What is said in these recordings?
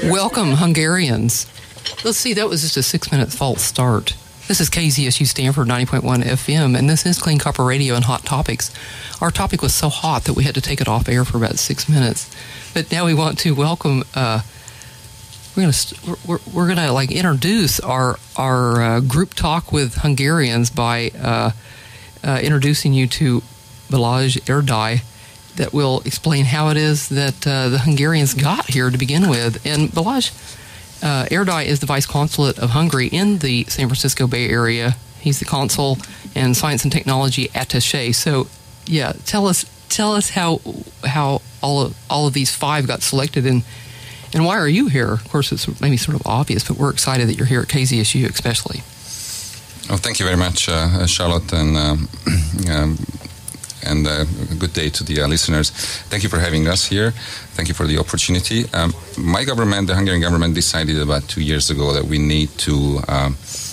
Welcome, Hungarians. Let's see, that was just a 6-minute false start. This is KZSU Stanford 90.1 FM, and this is Clean Copper Radio and Hot Topics. Our topic was so hot that we had to take it off air for about 6 minutes. But now we want to welcome, we're gonna like introduce our group talk with Hungarians by introducing you to Balázs Erdei, that will explain how it is that the Hungarians got here to begin with. And Balázs Erdei is the Vice Consulate of Hungary in the San Francisco Bay Area. He's the Consul and Science and Technology Attaché. So, yeah, tell us how all of these 5 got selected, and why are you here? Of course, it's maybe sort of obvious, but we're excited that you're here at KZSU especially. Oh, thank you very much, Charlotte, and good day to the listeners. Thank you for having us here. Thank you for the opportunity. My government, the Hungarian government, decided about 2 years ago that we need to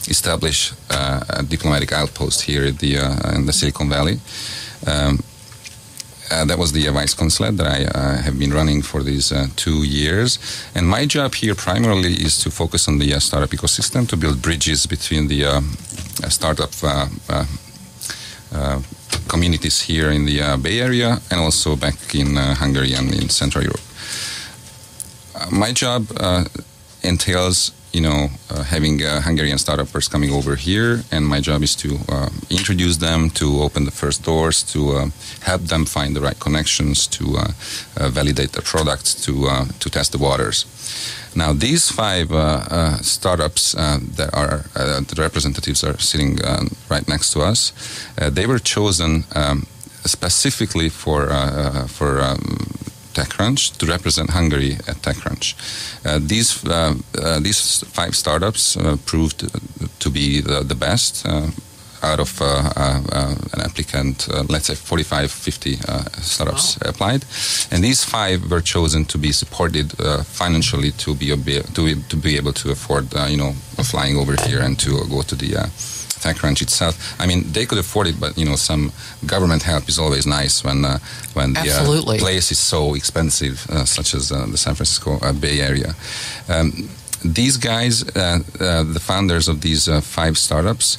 establish a diplomatic outpost here in the Silicon Valley. That was the vice consulate that I have been running for these 2 years. And my job here primarily is to focus on the startup ecosystem, to build bridges between the startup communities here in the Bay Area and also back in Hungary and in Central Europe. My job entails, having Hungarian startups coming over here, and my job is to introduce them, to open the first doors, to help them find the right connections, to validate their products, to test the waters. Now, these 5 startups that are the representatives are sitting right next to us. They were chosen specifically for TechCrunch to represent Hungary at TechCrunch. These 5 startups proved to be the best out of an applicant, let's say 45, 50 startups applied, and these 5 were chosen to be supported financially to be able to afford, flying over here and to go to the TechCrunch itself. I mean, they could afford it, but some government help is always nice when the place is so expensive, such as the San Francisco Bay Area. These guys, the founders of these 5 startups,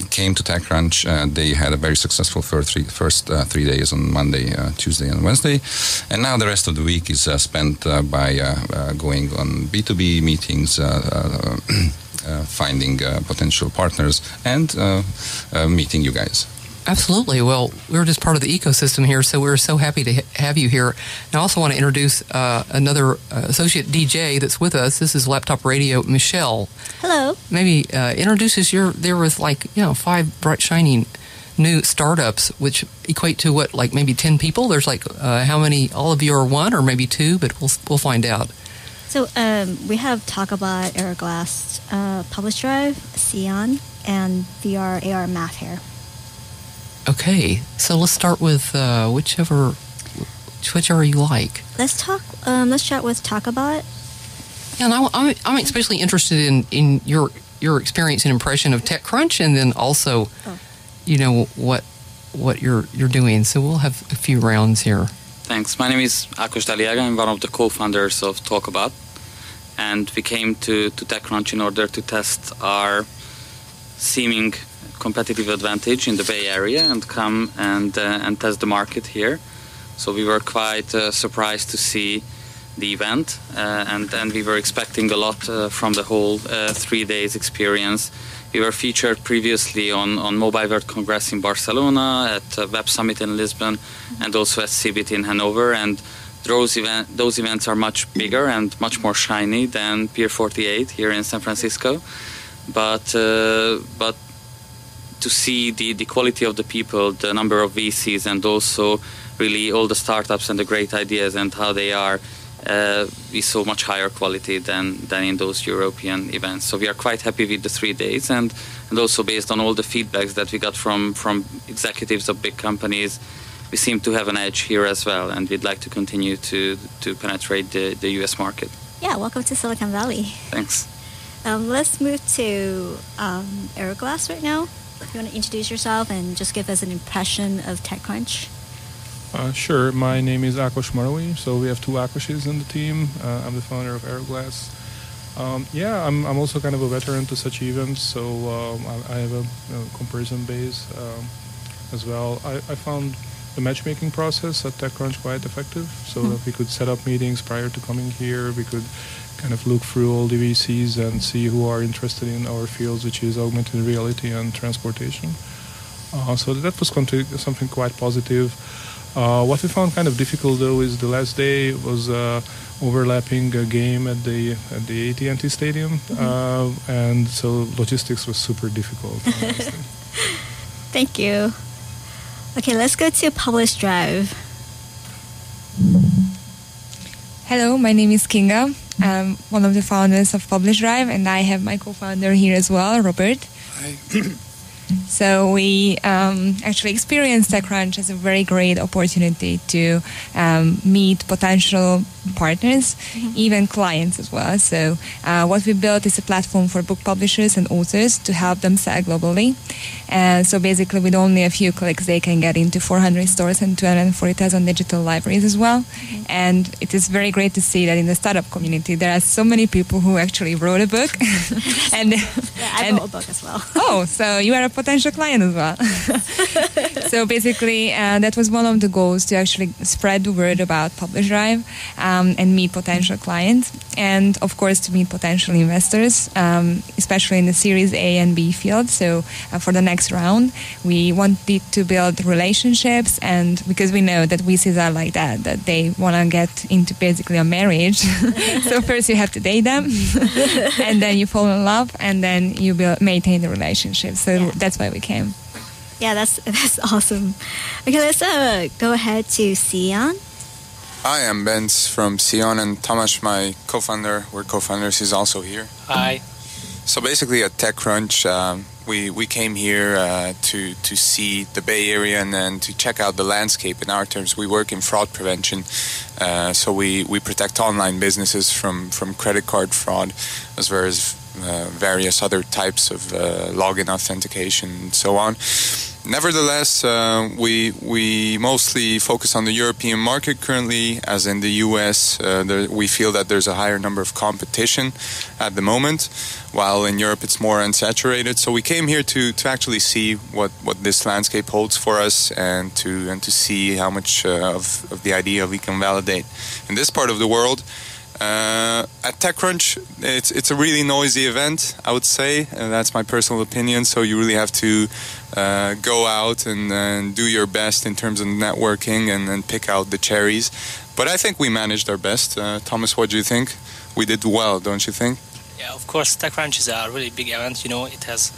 came to TechCrunch. They had a very successful first 3 days on Monday, Tuesday, and Wednesday. And now the rest of the week is spent by going on B2B meetings, finding potential partners, and meeting you guys. Absolutely. Well, we're just part of the ecosystem here, so we're so happy to have you here. And I also want to introduce another associate DJ that's with us. This is Laptop Radio, Michelle. Hello. Maybe introduce us. There was 5 bright, shining new startups, which equate to what, maybe 10 people? There's how many? All of you are 1 or maybe 2, but we'll find out. So we have Takeover, Aeroglass, PublishDrive, SEON, and VR AR math here. Okay, so let's start with whichever you like. Let's chat with Takeover. Yeah, and I'm especially interested in your experience and impression of TechCrunch, and then also, what you're doing. So we'll have a few rounds here. Thanks. My name is Ákos Daliaga. I'm one of the co-founders of Takeover, and we came to TechCrunch in order to test our seeming competitive advantage in the Bay Area and come and test the market here. So we were quite surprised to see the event, and we were expecting a lot from the whole 3 days experience. We were featured previously on Mobile World Congress in Barcelona, at Web Summit in Lisbon, and also at CeBIT in Hanover. And those events are much bigger and much more shiny than Pier 48 here in San Francisco. But to see the quality of the people, the number of VCs, and also really all the startups and the great ideas and how they are, we saw much higher quality than in those European events. So we are quite happy with the 3 days, and also based on all the feedbacks that we got from executives of big companies, we seem to have an edge here as well, and we'd like to continue to penetrate the US market. Yeah, welcome to Silicon Valley. Thanks. Let's move to Aeroglass right now. You want to introduce yourself and just give us an impression of TechCrunch? Sure. My name is Ákos Marui. So we have two Ákoses in the team. I'm the founder of Aeroglass. I'm also kind of a veteran to such events, so I have a comparison base as well. I found the matchmaking process at TechCrunch quite effective, so that we could set up meetings prior to coming here. We could kind of look through all the VCs and see who are interested in our fields, which is augmented reality and transportation. So that was something quite positive. What we found kind of difficult, though, is the last day was overlapping a game at the AT&T Stadium, and so logistics was super difficult. Thank you. Okay, let's go to PublishDrive. Hello, my name is Kinga. I'm one of the founders of PublishDrive, and I have my co-founder here as well, Robert. Hi. So we actually experienced TechCrunch as a very great opportunity to meet potential partners, even clients as well. So what we built is a platform for book publishers and authors to help them sell globally. And so basically with only a few clicks they can get into 400 stores and 240,000 digital libraries as well. And it is very great to see that in the startup community there are so many people who actually wrote a book. I wrote a book as well. Oh, so you are a potential client as well. So basically that was one of the goals, to actually spread the word about PublishDrive and meet potential clients, and of course to meet potential investors, especially in the Series A and B field. So for the next round we wanted to build relationships, and because we know that VCs are like that they want to get into basically a marriage. So first you have to date them and then you fall in love and then you maintain the relationship. So that's why we came. Yeah, that's awesome. Okay, let's go ahead to SEON. Hi, I'm Benz from SEON, and Tomasz, my co-founder, we're co-founders, is also here. Hi. So basically at TechCrunch, we came here to see the Bay Area and then to check out the landscape. In our terms, we work in fraud prevention, so we protect online businesses from credit card fraud, as well as various other types of login authentication and so on. Nevertheless, we mostly focus on the European market currently, as in the US. We feel that there's a higher number of competition at the moment, while in Europe it's more unsaturated. So we came here to actually see what this landscape holds for us, and to see how much of the idea we can validate in this part of the world. At TechCrunch, it's a really noisy event, I would say, and that's my personal opinion. So you really have to go out and do your best in terms of networking and pick out the cherries. But I think we managed our best. Thomas, what do you think? We did well, don't you think? Yeah, of course, TechCrunch is a really big event. You know, it has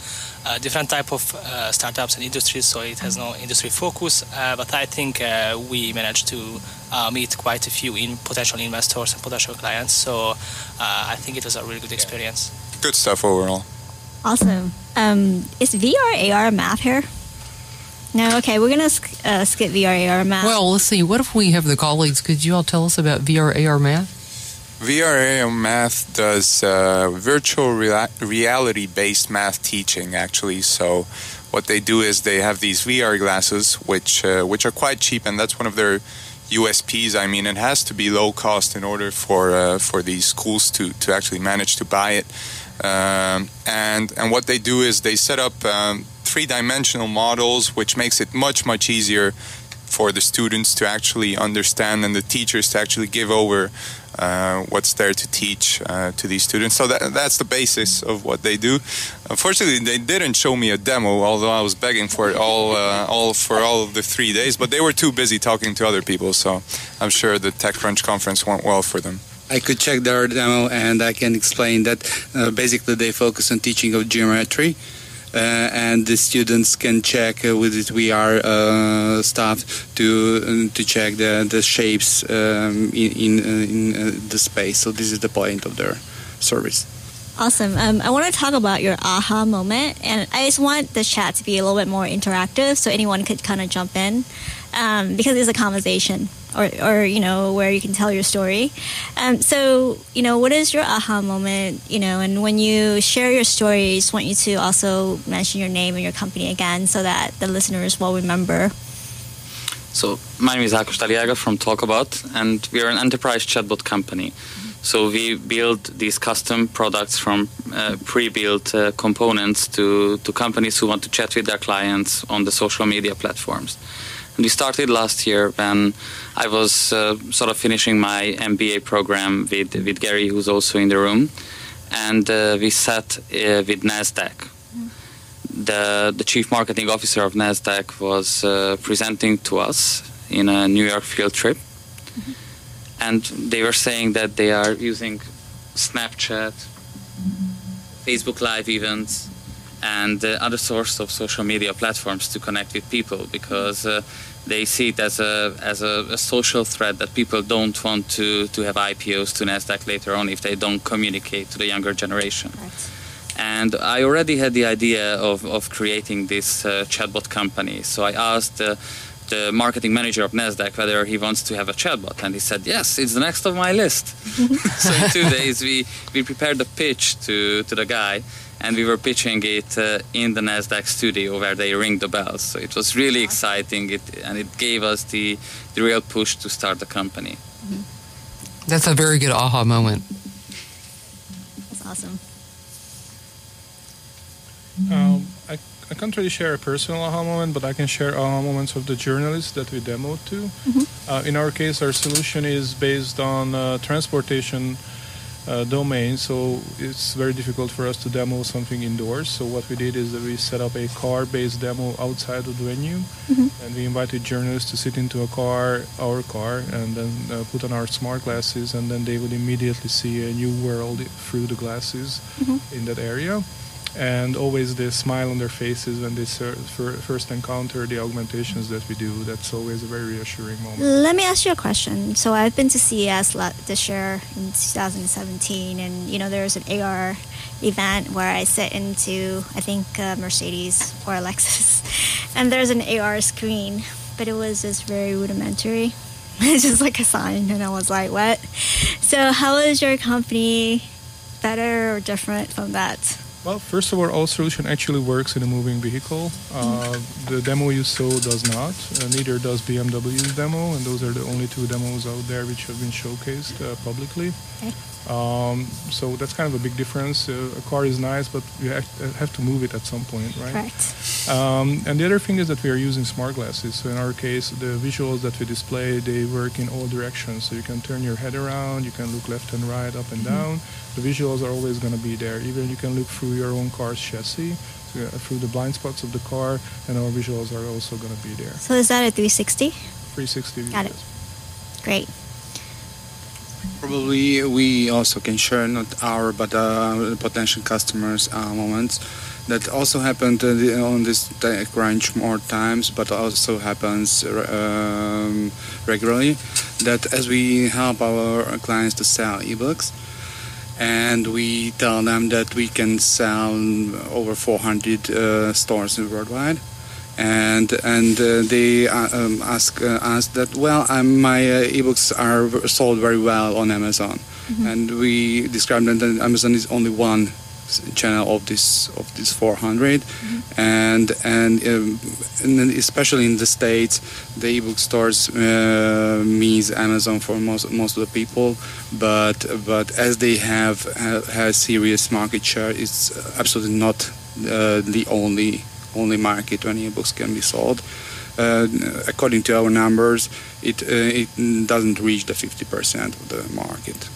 different type of startups and industries, so it has no industry focus. But I think we managed to meet quite a few potential investors and potential clients. So I think it was a really good experience. Good stuff overall. Awesome. Is VR, AR, math here? No? Okay, we're going to skip VR, AR, math. Well, let's see. What if we have the colleagues? Could you all tell us about VR, AR, math? VR, AR Math does virtual reality-based math teaching, actually. So what they do is they have these VR glasses, which are quite cheap, and that's one of their USPs. I mean, it has to be low cost in order for these schools to actually manage to buy it. And what they do is they set up three-dimensional models, which makes it much easier for the students to actually understand and the teachers to actually give over what's there to teach to these students. So that's the basis of what they do. Unfortunately, they didn't show me a demo, although I was begging for it all of the 3 days. But they were too busy talking to other people, so I'm sure the TechCrunch conference went well for them. I could check their demo, and I can explain that basically they focus on teaching of geometry. And the students can check with the VR stuff to check the shapes in the space. So this is the point of their service. Awesome. I want to talk about your aha moment, and I just want the chat to be a little bit more interactive, so anyone could kind of jump in, because it's a conversation, or you know, where you can tell your story. So you know, what is your aha moment? You know, and when you share your story, I just want you to also mention your name and your company again, so that the listeners will remember. So my name is Ákos Taliaga from Talkabout, and we are an enterprise chatbot company. So we build these custom products from pre-built components to companies who want to chat with their clients on the social media platforms. And we started last year when I was sort of finishing my MBA program with Gary, who's also in the room. And we sat with NASDAQ. The chief marketing officer of NASDAQ was presenting to us in a New York field trip. And they were saying that they are using Snapchat, Facebook Live events, and other sorts of social media platforms to connect with people, because they see it as a social threat that people don't want to have IPOs to NASDAQ later on if they don't communicate to the younger generation. Right. And I already had the idea of creating this chatbot company. So I asked the marketing manager of NASDAQ whether he wants to have a chatbot, and he said, yes, it's the next on my list. So in 2 days we prepared the pitch to the guy, and we were pitching it in the NASDAQ studio where they ring the bells. So it was really exciting, and it gave us the real push to start the company. That's a very good aha moment. That's awesome. I can't really share a personal aha moment, but I can share aha moments of the journalists that we demoed to. In our case, our solution is based on transportation domain, so it's very difficult for us to demo something indoors. So what we did is that we set up a car-based demo outside of the venue, and we invited journalists to sit into our car, and then put on our smart glasses, and then they would immediately see a new world through the glasses in that area. And always the smile on their faces when they first encounter the augmentations that we do. That's always a very reassuring moment. Let me ask you a question. So I've been to CES this year in 2017, and there's an AR event where I sit into, I think, Mercedes or a Lexus, and there's an AR screen, but it was just very rudimentary. It's just like a sign, and I was like, what? So how is your company better or different from that? Well, first of all, our solution actually works in a moving vehicle. The demo you saw does not. Neither does BMW's demo, and those are the only two demos out there which have been showcased publicly. Okay. So that's kind of a big difference. A car is nice, but you have to move it at some point, right? Right. And the other thing is that we are using smart glasses. So in our case, the visuals that we display, they work in all directions. So you can turn your head around, you can look left and right, up and down. The visuals are always going to be there. Even you can look through your own car's chassis, through the blind spots of the car, and our visuals are also going to be there. So is that a 360? 360 view. Got it. Great. Probably we also can share not our but potential customers' moments. That also happened on this TechCrunch more times, but also happens regularly. That as we help our clients to sell ebooks, and we tell them that we can sell over 400 stores worldwide. And they ask us that, my ebooks are sold very well on Amazon, and we describe that Amazon is only one channel of this 400, and especially in the States, the ebook stores means Amazon for most of the people, but as they have serious market share, it's absolutely not the only market when ebooks can be sold. According to our numbers, it doesn't reach the 50% of the market.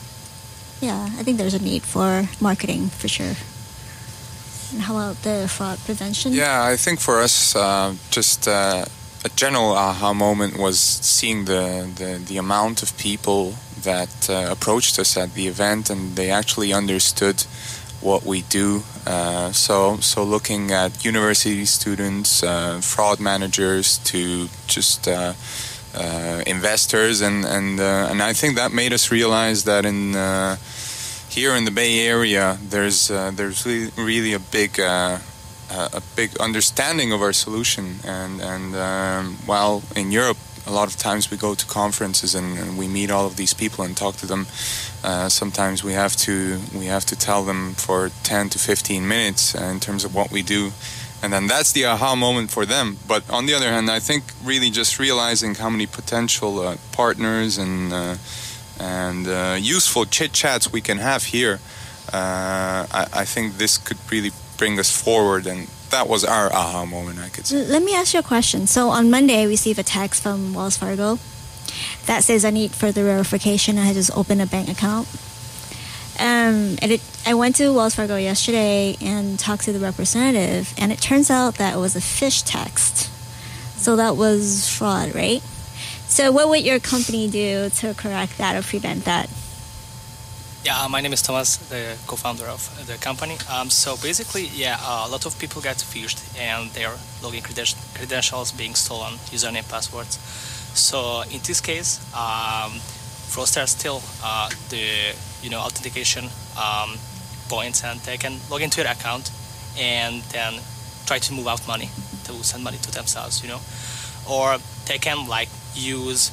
Yeah, I think there's a need for marketing for sure. And how about the fraud prevention? Yeah, I think for us, just a general aha moment was seeing the amount of people that approached us at the event, and they actually understood what we do. So looking at university students, fraud managers, to just investors, and I think that made us realize that here in the Bay Area, there's really a big understanding of our solution, and while in Europe, a lot of times we go to conferences and we meet all of these people and talk to them. Sometimes we have to tell them for 10 to 15 minutes in terms of what we do, And then that's the aha moment for them. But on the other hand, I think really just realizing how many potential partners and useful chit-chats we can have here, I think this could really bring us forward, and that was our aha moment, I could say. Let me ask you a question. So on Monday, I received a text from Wells Fargo that says I need further verification. I just opened a bank account. I went to Wells Fargo yesterday and talked to the representative, and it turns out that it was a fish text. So that was fraud, right? So what would your company do to correct that or prevent that? Yeah, my name is Thomas, the co-founder of the company. So basically, a lot of people get phished and their login credentials being stolen, username, passwords. So in this case, fraudsters steal the authentication points, and they can log into your account and then try to move out money, to send money to themselves, or they can use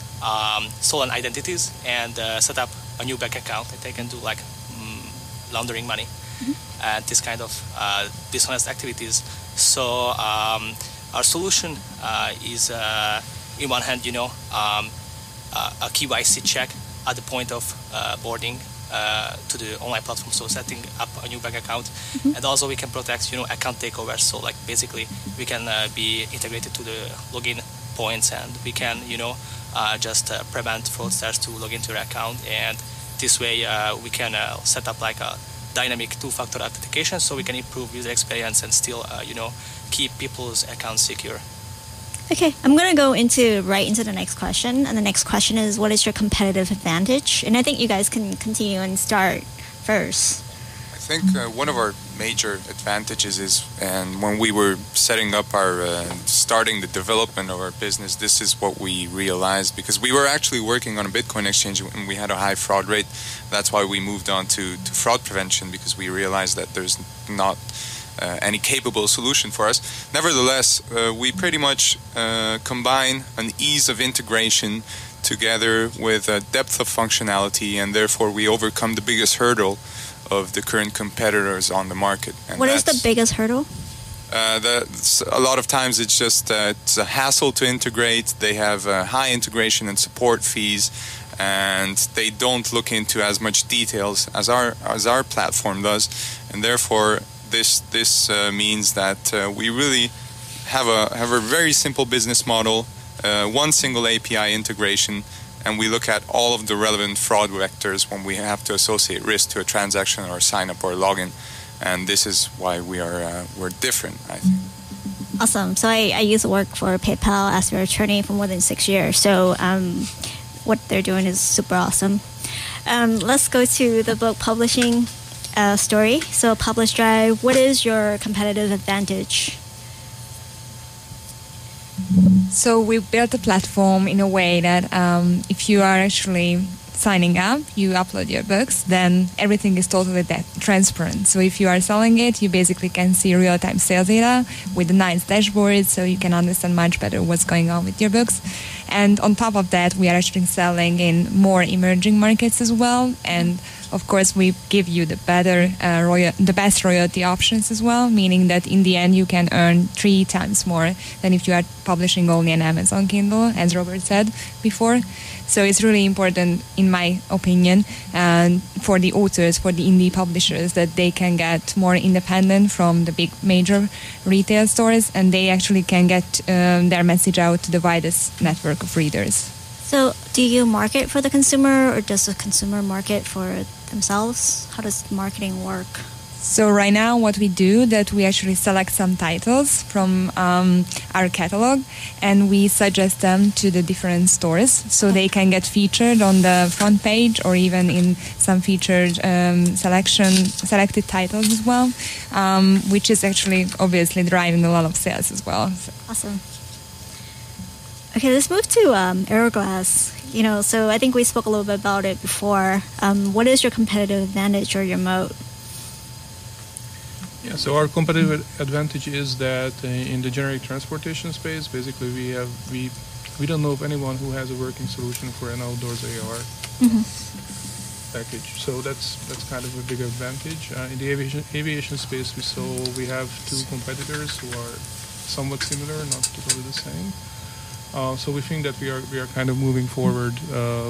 stolen identities and set up a new bank account. They can do laundering money and this kind of dishonest activities. So our solution is, in one hand, a KYC check at the point of boarding to the online platform, so setting up a new bank account, and also we can protect account takeovers. So basically we can be integrated to the login points, and we can just prevent fraudsters to log into your account, and this way we can set up a dynamic two-factor authentication, so we can improve user experience and still keep people's accounts secure. Okay, I'm going to go right into the next question. And the next question is, what is your competitive advantage? And I think you guys can continue and start first. I think one of our major advantages is, and when we were setting up starting the development of our business, this is what we realized, because we were actually working on a Bitcoin exchange and we had a high fraud rate. That's why we moved on to fraud prevention, because we realized that there's not any capable solution for us. Nevertheless, we pretty much combine an ease of integration together with a depth of functionality, and therefore we overcome the biggest hurdle of the current competitors on the market. And what is the biggest hurdle? A lot of times it's just it's a hassle to integrate. They have high integration and support fees, and they don't look into as much details as our platform does, and therefore this means that we really have a very simple business model, one single API integration, and we look at all of the relevant fraud vectors when we have to associate risk to a transaction or a sign up or a login, and this is why we're different, I think. Awesome. So I used to work for PayPal as their attorney for more than 6 years. So what they're doing is super awesome. Let's go to the book publishing story. So PublishDrive, what is your competitive advantage? So we built a platform in a way that if you are actually signing up, you upload your books, then everything is totally transparent. So if you are selling it, you basically can see real-time sales data with a nice dashboard, so you can understand much better what's going on with your books. And on top of that, we are actually selling in more emerging markets as well. And of course, we give you the best royalty options as well, meaning that in the end you can earn 3 times more than if you are publishing only an Amazon Kindle, as Robert said before. So it's really important, in my opinion, for the authors, for the indie publishers, that they can get more independent from the big major retail stores, and they actually can get their message out to the widest network of readers. So do you market for the consumer, or does the consumer market for themselves? How does marketing work? So right now what we do, that we actually select some titles from our catalog, and we suggest them to the different stores so they can get featured on the front page or even in some featured selected titles as well, which is actually obviously driving a lot of sales as well. So. Awesome. Okay, let's move to Aeroglass. So I think we spoke a little bit about it before. What is your competitive advantage or your moat? Yeah, so our competitive advantage is that in the generic transportation space, basically we don't know of anyone who has a working solution for an outdoors AR. Mm-hmm. package. So that's kind of a big advantage. In the aviation space, we have two competitors who are somewhat similar, not totally the same. So we think that we are kind of moving forward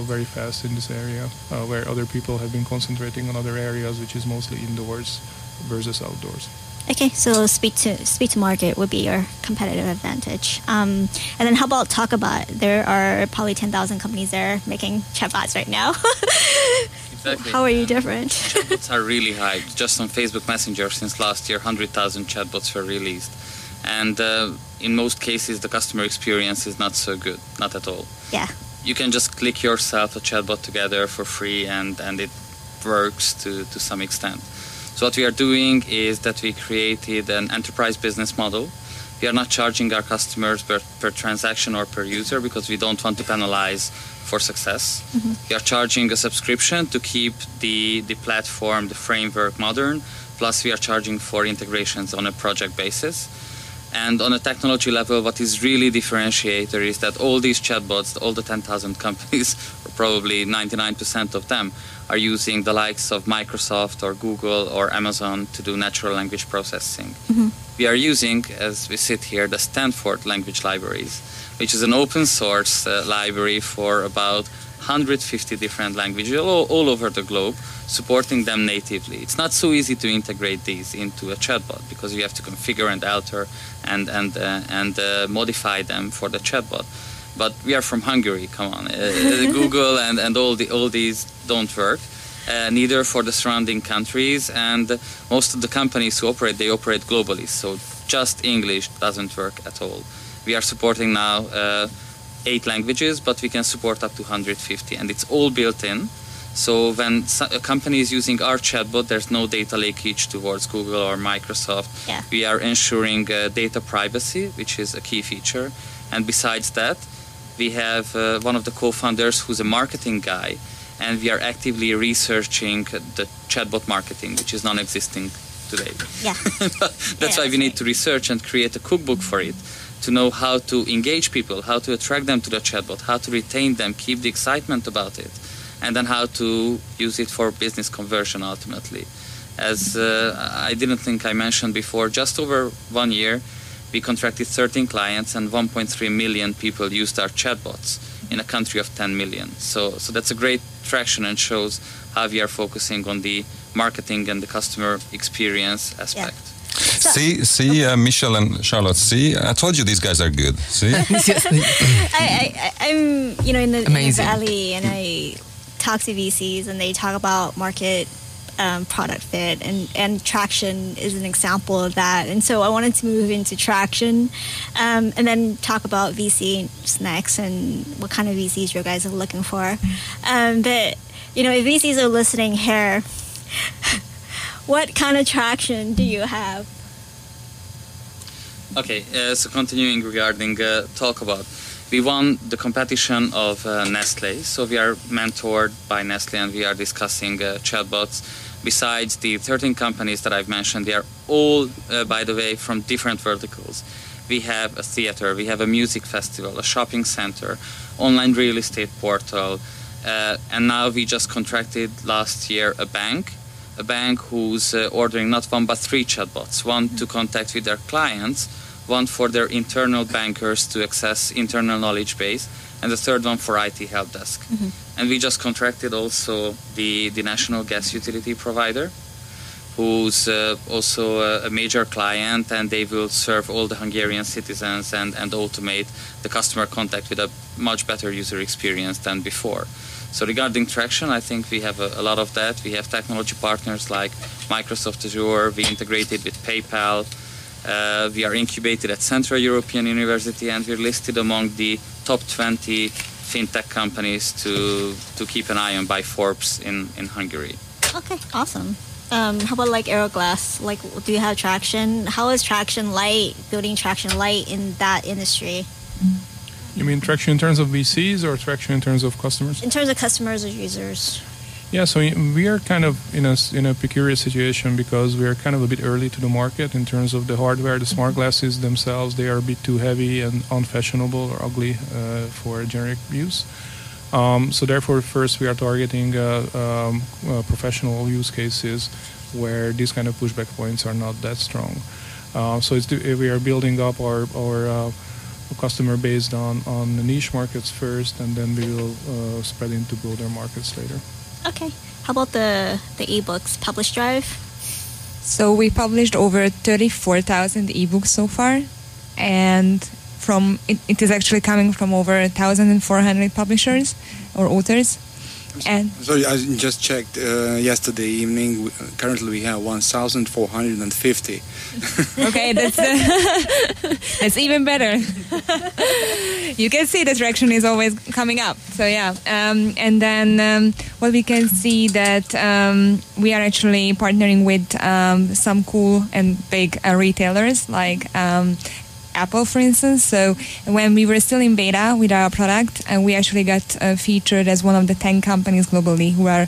very fast in this area, where other people have been concentrating on other areas, which is mostly indoors versus outdoors. Okay, so speed to market would be your competitive advantage. And then how about Talkabout? There are probably 10,000 companies there making chatbots right now. Exactly. How are you different? Chatbots are really hyped. Just on Facebook Messenger, since last year, 100,000 chatbots were released. And in most cases, the customer experience is not so good, not at all. Yeah. You can just click yourself a chatbot together for free, and it works to some extent. So what we are doing is that we created an enterprise business model. We are not charging our customers per transaction or per user because we don't want to penalize for success. Mm-hmm. We are charging a subscription to keep the platform, the framework modern, plus we are charging for integrations on a project basis. And on a technology level, what is really differentiator is that all these chatbots, all the 10,000 companies, or probably 99% of them, are using the likes of Microsoft or Google or Amazon to do natural language processing. Mm-hmm. We are using, as we sit here, the Stanford language libraries, which is an open source library for about 150 different languages all over the globe, supporting them natively. It's not so easy to integrate these into a chatbot because you have to configure and alter and modify them for the chatbot. But we are from Hungary, come on. Google and all these don't work, neither for the surrounding countries, and most of the companies who operate, they operate globally, so just English doesn't work at all. We are supporting now 8 languages, but we can support up to 150, and it's all built in. So when a company is using our chatbot, there's no data leakage towards Google or Microsoft. Yeah. We are ensuring data privacy, which is a key feature. And besides that, we have one of the co-founders who's a marketing guy, and we are actively researching the chatbot marketing, which is non-existing today. Yeah. That's why we need to research and create a cookbook for it, to know how to engage people, how to attract them to the chatbot, how to retain them, keep the excitement about it, and then how to use it for business conversion ultimately. As I didn't think I mentioned before, just over 1 year, we contracted 13 clients and 1.3 million people used our chatbots in a country of 10 million. So that's a great traction and shows how we are focusing on the marketing and the customer experience aspect. Yeah. See, Michelle and Charlotte, see, I told you these guys are good, see? I'm, in the Valley, and I talk to VCs, and they talk about market product fit, and traction is an example of that. And so I wanted to move into traction, and then talk about VC next and what kind of VCs you guys are looking for. But, if VCs are listening here, what kind of traction do you have? Okay, so continuing regarding Talkabout. We won the competition of Nestle, so we are mentored by Nestle and we are discussing chatbots. Besides the 13 companies that I've mentioned, they are all, by the way, from different verticals. We have a theater, we have a music festival, a shopping center, online real estate portal, and now we just contracted last year a bank who's ordering not 1 but 3 chatbots, one to contact with their clients, one for their internal bankers to access internal knowledge base, and the third one for IT help desk. Mm-hmm. And we just contracted also the national gas utility provider, who's also a major client, and they will serve all the Hungarian citizens and automate the customer contact with a much better user experience than before. So regarding traction, I think we have a lot of that. We have technology partners like Microsoft Azure. We integrated with PayPal. We are incubated at Central European University, and we're listed among the top 20 fintech companies to keep an eye on by Forbes in Hungary. Okay, awesome. How about like Aeroglass? Like, do you have traction? How is traction light, building traction light in that industry? You mean traction in terms of VCs or traction in terms of customers? In terms of customers or users. Yeah, so we are kind of in a peculiar situation because we are kind of a bit early to the market in terms of the hardware. The smart glasses themselves, they are a bit too heavy and unfashionable or ugly for generic use. So therefore, first we are targeting professional use cases where these kind of pushback points are not that strong. So we are building up our customer based on the niche markets first, and then we will spread into broader markets later. Okay. How about the ebooks, PublishDrive? So we published over 34,000 ebooks so far, and it is actually coming from over 1,400 publishers or authors. And sorry, I just checked yesterday evening. Currently, we have 1,450. Okay, that's even better. You can see the traction is always coming up. So yeah, and then what we can see that we are actually partnering with some cool and big retailers like Apple, for instance. So when we were still in beta with our product, we actually got featured as one of the 10 companies globally who are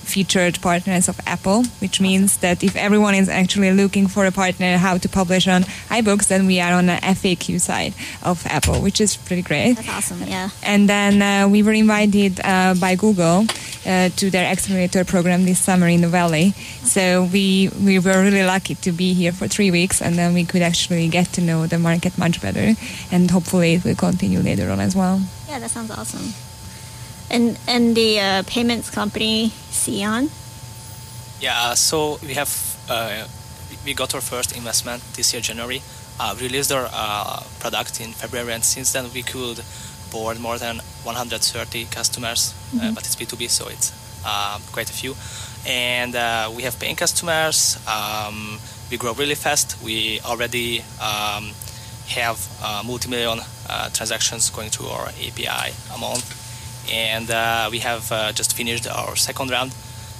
featured partners of Apple, which means that if everyone is actually looking for a partner how to publish on iBooks, then we are on the FAQ side of Apple, which is pretty great. That's awesome, yeah. And then we were invited by Google to their accelerator program this summer in the Valley. So we were really lucky to be here for 3 weeks, and then we could actually get to know the market much better, and hopefully it will continue later on as well. Yeah, that sounds awesome. And the payments company SEON? Yeah, so we got our first investment this year, January. We released our product in February, and since then we could board more than 130 customers, but it's B2B, so it's quite a few. And we have paying customers. We grow really fast. We already have multi-million transactions going through our API a month, and we have just finished our second round.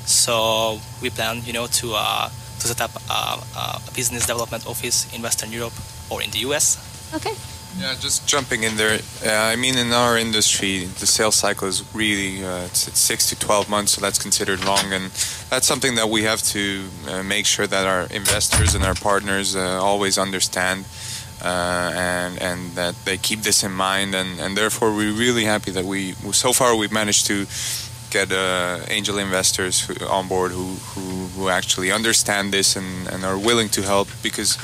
So we plan, to set up a business development office in Western Europe or in the US. Okay. Yeah, just jumping in there. In our industry, the sales cycle is really it's 6 to 12 months, so that's considered long, and that's something that we have to make sure that our investors and our partners always understand, and that they keep this in mind, and therefore we're really happy that so far we've managed to get angel investors on board who actually understand this and are willing to help, because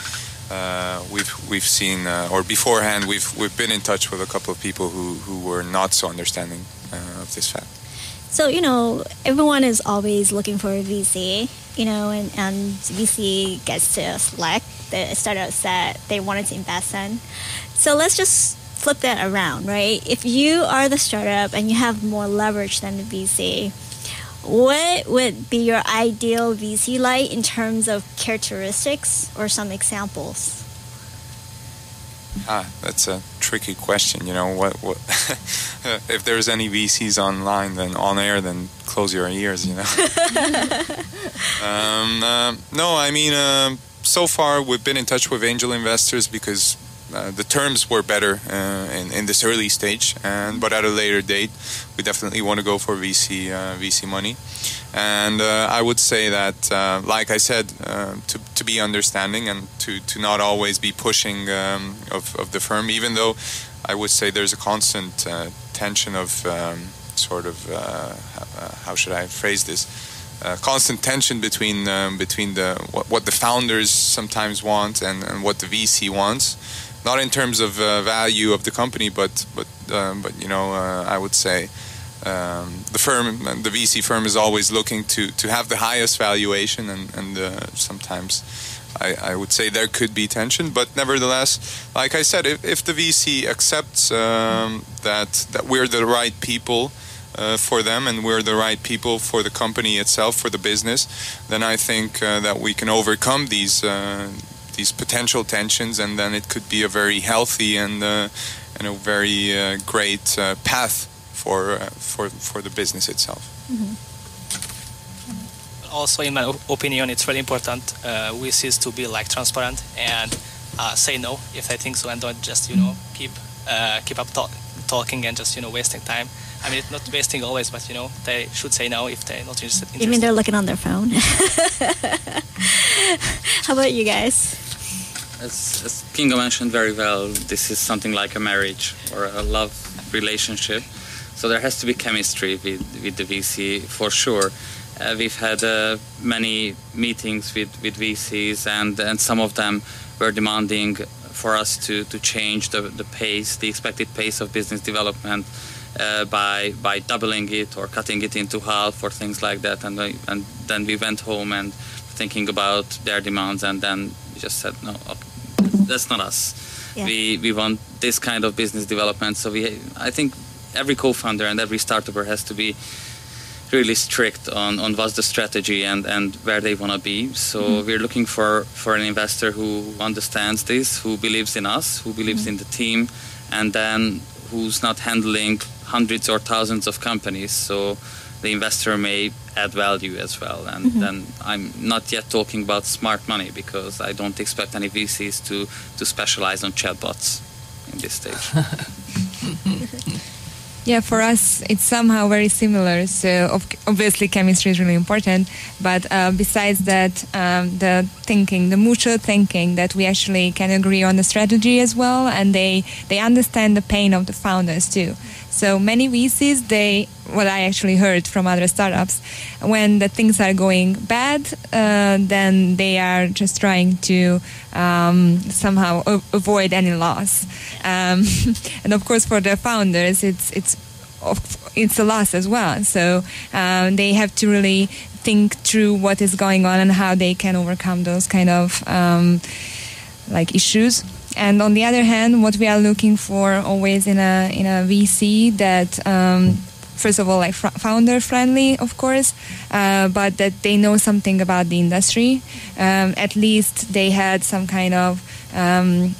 we've seen, or beforehand we've been in touch with a couple of people who were not so understanding of this fact. So, everyone is always looking for a VC, and VC gets to select the startups that they wanted to invest in. So let's just flip that around, right? If you are the startup and you have more leverage than the VC, what would be your ideal VC like in terms of characteristics or some examples? That's a tricky question. What if there's any VCs online, then on air, then close your ears. No, so far we've been in touch with angel investors because the terms were better in this early stage, but at a later date, we definitely want to go for VC money. And I would say that, like I said, to be understanding and to not always be pushing of the firm, even though I would say there's a constant tension of how should I phrase this? Constant tension between what the founders sometimes want and what the VC wants. Not in terms of value of the company, but I would say the VC firm is always looking to have the highest valuation, and sometimes I would say there could be tension. But nevertheless, like I said, if the VC accepts that we're the right people for them and we're the right people for the company itself, for the business, then I think that we can overcome these potential tensions, and then it could be a very healthy and a very great path for the business itself. Mm-hmm. Also, in my opinion, it's really important VCs to be transparent and say no if they think so, and don't just keep up talking and just wasting time. I mean, it's not wasting always, but they should say no if they're not interested. You mean they're looking on their phone? How about you guys? As Kinga mentioned very well, this is something like a marriage or a love relationship. So there has to be chemistry with the VC for sure. We've had many meetings with VCs, and some of them were demanding for us to change the pace, the expected pace of business development by doubling it or cutting it into half or things like that. And then we went home and thinking about their demands, and then we just said, no, that's not us. Yeah. We want this kind of business development. So I think every co-founder and every startuper has to be really strict on what's the strategy and where they want to be. So we're looking for an investor who understands this, who believes in us, who believes in the team, and then who's not handling hundreds or thousands of companies. So the investor may add value as well. And then I'm not yet talking about smart money, because I don't expect any VCs to specialize on chatbots in this stage. Yeah, for us, it's somehow very similar. So obviously chemistry is really important. But besides that, the mutual thinking that we actually can agree on the strategy as well. And they understand the pain of the founders too. So many VCs, what I actually heard from other startups, when the things are going bad, then they are just trying to somehow avoid any loss. And of course, for the founders, it's a loss as well. So they have to really think through what is going on and how they can overcome those kind of issues. And on the other hand, what we are looking for always in a VC that first of all, founder friendly, of course, but that they know something about the industry. At least they had some kind of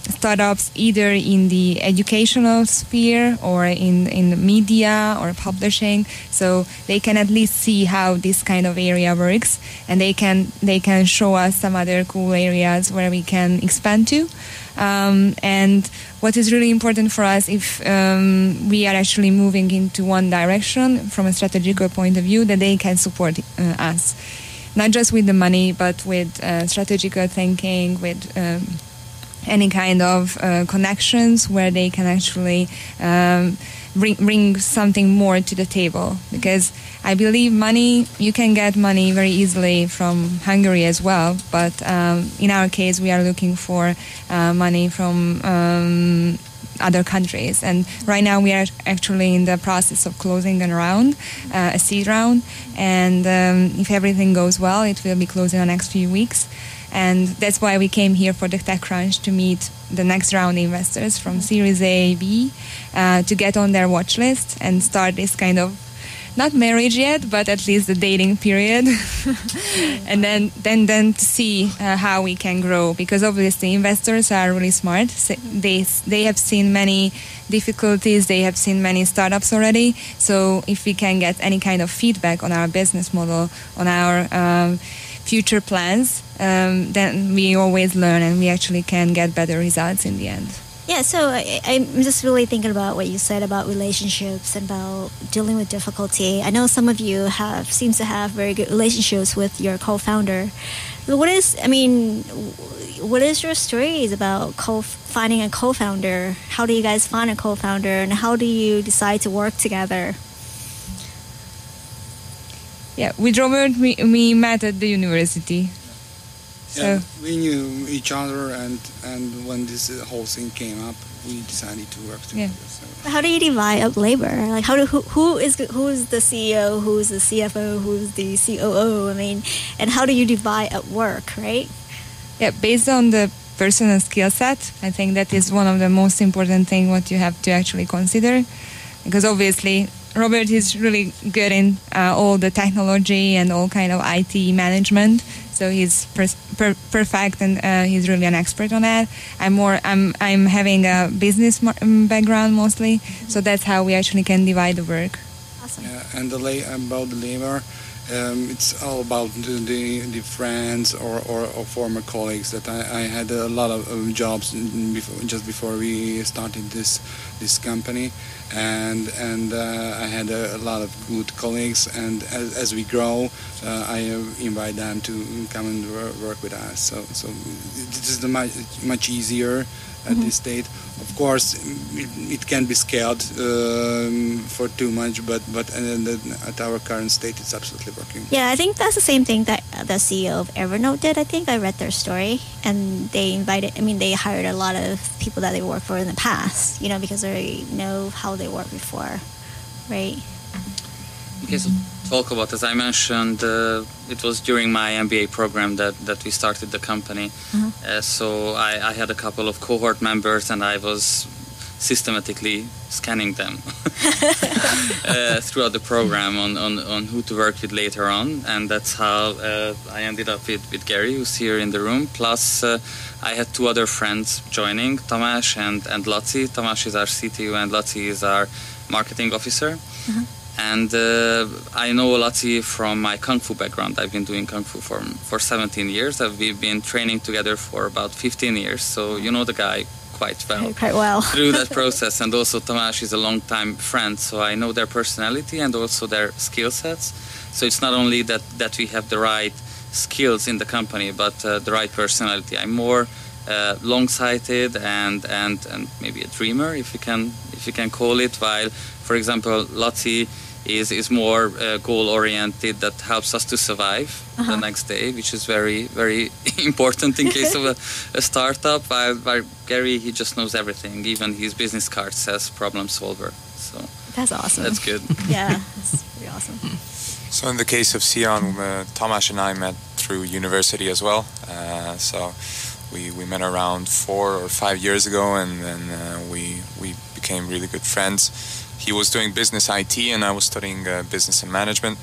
startups either in the educational sphere or in the media or publishing, so they can at least see how this kind of area works, and they can show us some other cool areas where we can expand to. And what is really important for us, if we are actually moving into one direction from a strategical point of view, that they can support us, not just with the money, but with strategical thinking, with any kind of connections where they can actually bring something more to the table. Because I believe you can get money very easily from Hungary as well, but in our case we are looking for money from other countries. And right now we are actually in the process of closing a seed round, and if everything goes well, it will be closing in the next few weeks. And that's why we came here for the TechCrunch, to meet the next round investors from Series A, B, to get on their watch list and start this kind of, not marriage yet, but at least the dating period. And then to see how we can grow, because obviously investors are really smart. They have seen many difficulties, they have seen many startups already. So if we can get any kind of feedback on our business model, on our future plans, then we always learn, and we actually can get better results in the end. Yeah, so I'm just really thinking about what you said about relationships and about dealing with difficulty. I know some of you seems to have very good relationships with your co-founder. What is your stories about finding a co-founder? How do you guys find a co-founder, and how do you decide to work together? Yeah, with Robert, we met at the university. Yeah, we knew each other, and when this whole thing came up, we decided to work together. Yeah. So. How do you divide up labor? Like, who is the CEO, who's the CFO, who's the COO? I mean, and how do you divide up work, right? Yeah, based on the personal skill set, I think that is one of the most important things what you have to actually consider, because obviously Robert is really good in all the technology and all kind of IT management, so he's perfect, and he's really an expert on that. I'm having a business background mostly, so that's how we actually can divide the work. Awesome. Yeah, and about the labor, it's all about the friends or former colleagues that I had a lot of jobs just before we started this company, and I had a lot of good colleagues, and as we grow, I invite them to come and work with us. So it is much easier at this state. Of course, it can be scaled for too much, but at our current state, it's absolutely working. Yeah, I think that's the same thing that the CEO of Evernote did. I think I read their story, and they hired a lot of people that they worked for in the past, because they know how they worked before, right? Okay, so talk about, as I mentioned, it was during my MBA program that we started the company. So I had a couple of cohort members, and I was systematically scanning them throughout the program on who to work with later on, and that's how I ended up with Gary, who's here in the room. Plus, I had two other friends joining, Tamás and Laci. Tamás is our CTO, and Laci is our marketing officer. And I know Laci from my Kung Fu background. I've been doing Kung Fu for 17 years. We've been training together for about 15 years, so you know the guy quite well through that process. And also Tamás is a long-time friend, so I know their personality and also their skill sets. So it's not only that we have the right skills in the company, but the right personality. I'm more long-sighted and maybe a dreamer, if you can call it, while, for example, Laci is more goal-oriented, that helps us to survive the next day, which is very, very important in case of a startup, while Gary, he just knows everything. Even his business card says problem solver. So that's awesome. That's good. Yeah, that's pretty awesome. So in the case of SEON, Tamás and I met through university as well. So we met around 4 or 5 years ago, and then we became really good friends. He was doing business IT, and I was studying business and management.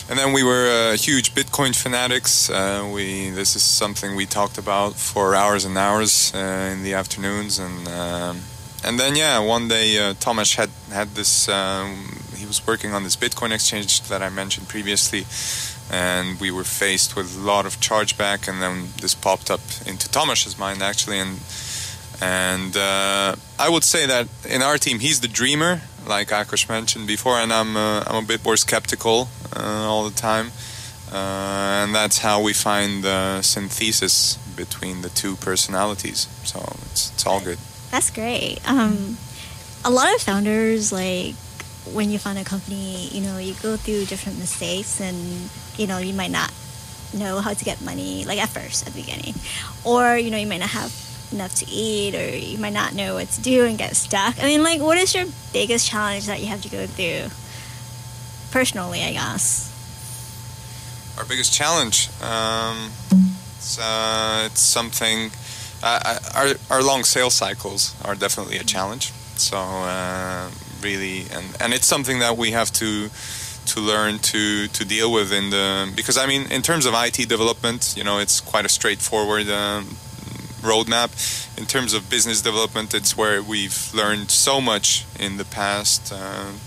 And then we were huge Bitcoin fanatics. This is something we talked about for hours and hours in the afternoons. And then one day Tamás had this. He was working on this Bitcoin exchange that I mentioned previously, and we were faced with a lot of chargeback. And then this popped up into Tamás's mind actually, and I would say that in our team he's the dreamer, like Ákos mentioned before, and I'm a bit more skeptical all the time, and that's how we find the synthesis between the two personalities. So it's all good. That's great. A lot of founders, like when you found a company, you go through different mistakes, and you might not know how to get money, like at first, at the beginning, or you might not have enough to eat, or you might not know what to do and get stuck. I mean, like, what is your biggest challenge that you have to go through personally, I guess? Our biggest challenge, it's something. Our long sales cycles are definitely a challenge. So really, and it's something that we have to learn to deal with because I mean, in terms of IT development, it's quite a straightforward roadmap. In terms of business development, it's where we've learned so much in the past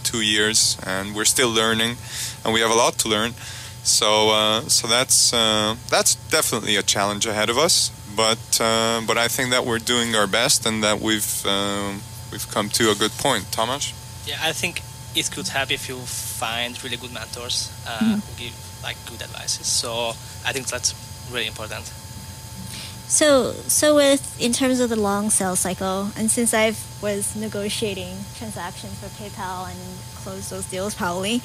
2 years, and we're still learning, and we have a lot to learn. So that's definitely a challenge ahead of us. But I think that we're doing our best, and that we've come to a good point. Tamás? Yeah, I think it could help if you find really good mentors who give good advices. So I think that's really important. So in terms of the long sales cycle, and since I was negotiating transactions for PayPal and closed those deals probably,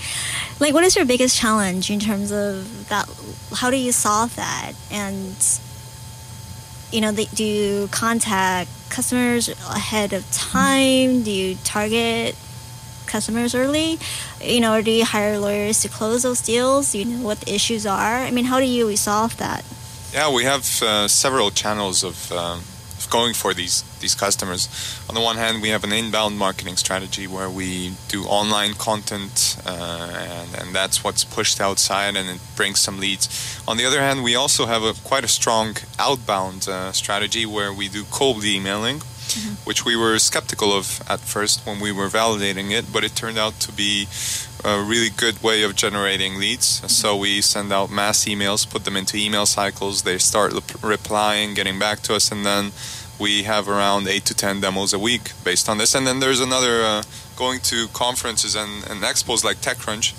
what is your biggest challenge in terms of that? How do you solve that? And do you contact customers ahead of time? Do you target customers early? Or do you hire lawyers to close those deals? Do you know what the issues are? I mean, how do you resolve that? Yeah, we have several channels of going for these customers. On the one hand, we have an inbound marketing strategy where we do online content, and that's what's pushed outside, and it brings some leads. On the other hand, we also have quite a strong outbound strategy where we do cold emailing, which we were skeptical of at first when we were validating it, but it turned out to be a really good way of generating leads. So we send out mass emails, put them into email cycles, they start replying, getting back to us, and then we have around 8 to 10 demos a week based on this. And then there's another going to conferences and expos like TechCrunch.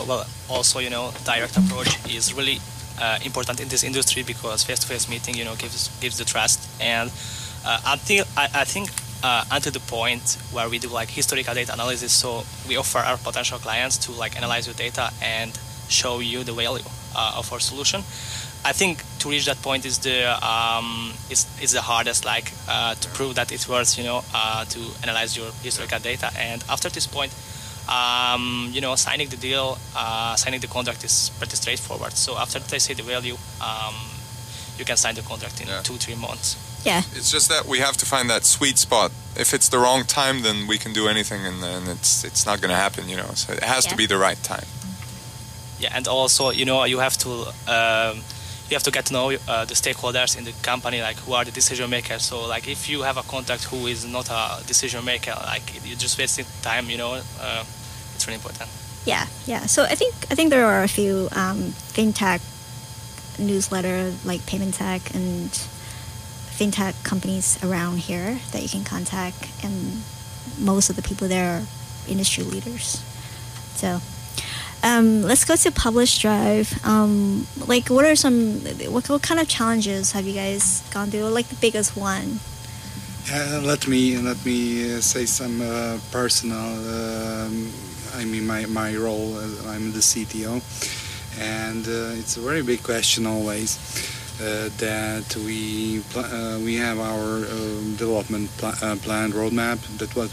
Well, also, direct approach is really important in this industry because face-to-face meeting, gives the trust. And I think until the point where we do like historical data analysis, so we offer our potential clients to like analyze your data and show you the value of our solution. I think to reach that point is the hardest, to prove that it works, to analyze your historical data. And after this point, signing the deal, signing the contract is pretty straightforward. So after they see the value, you can sign the contract in 2-3 months. Yeah. It's just that we have to find that sweet spot. If it's the wrong time, then we can do anything, and then it's not going to happen, So it has to be the right time. Yeah, and also, you have to get to know the stakeholders in the company, like who are the decision makers. So, like, if you have a contact who is not a decision maker, like you're just wasting time. It's really important. Yeah. So I think there are a few fintech newsletter, like payment tech and fintech companies around here that you can contact, and most of the people there are industry leaders. So. Let's go to PublishDrive. What kind of challenges have you guys gone through? Like the biggest one? Let me say some personal. My role. I'm the CTO, and it's a very big question always. That we have our development plan roadmap. That's what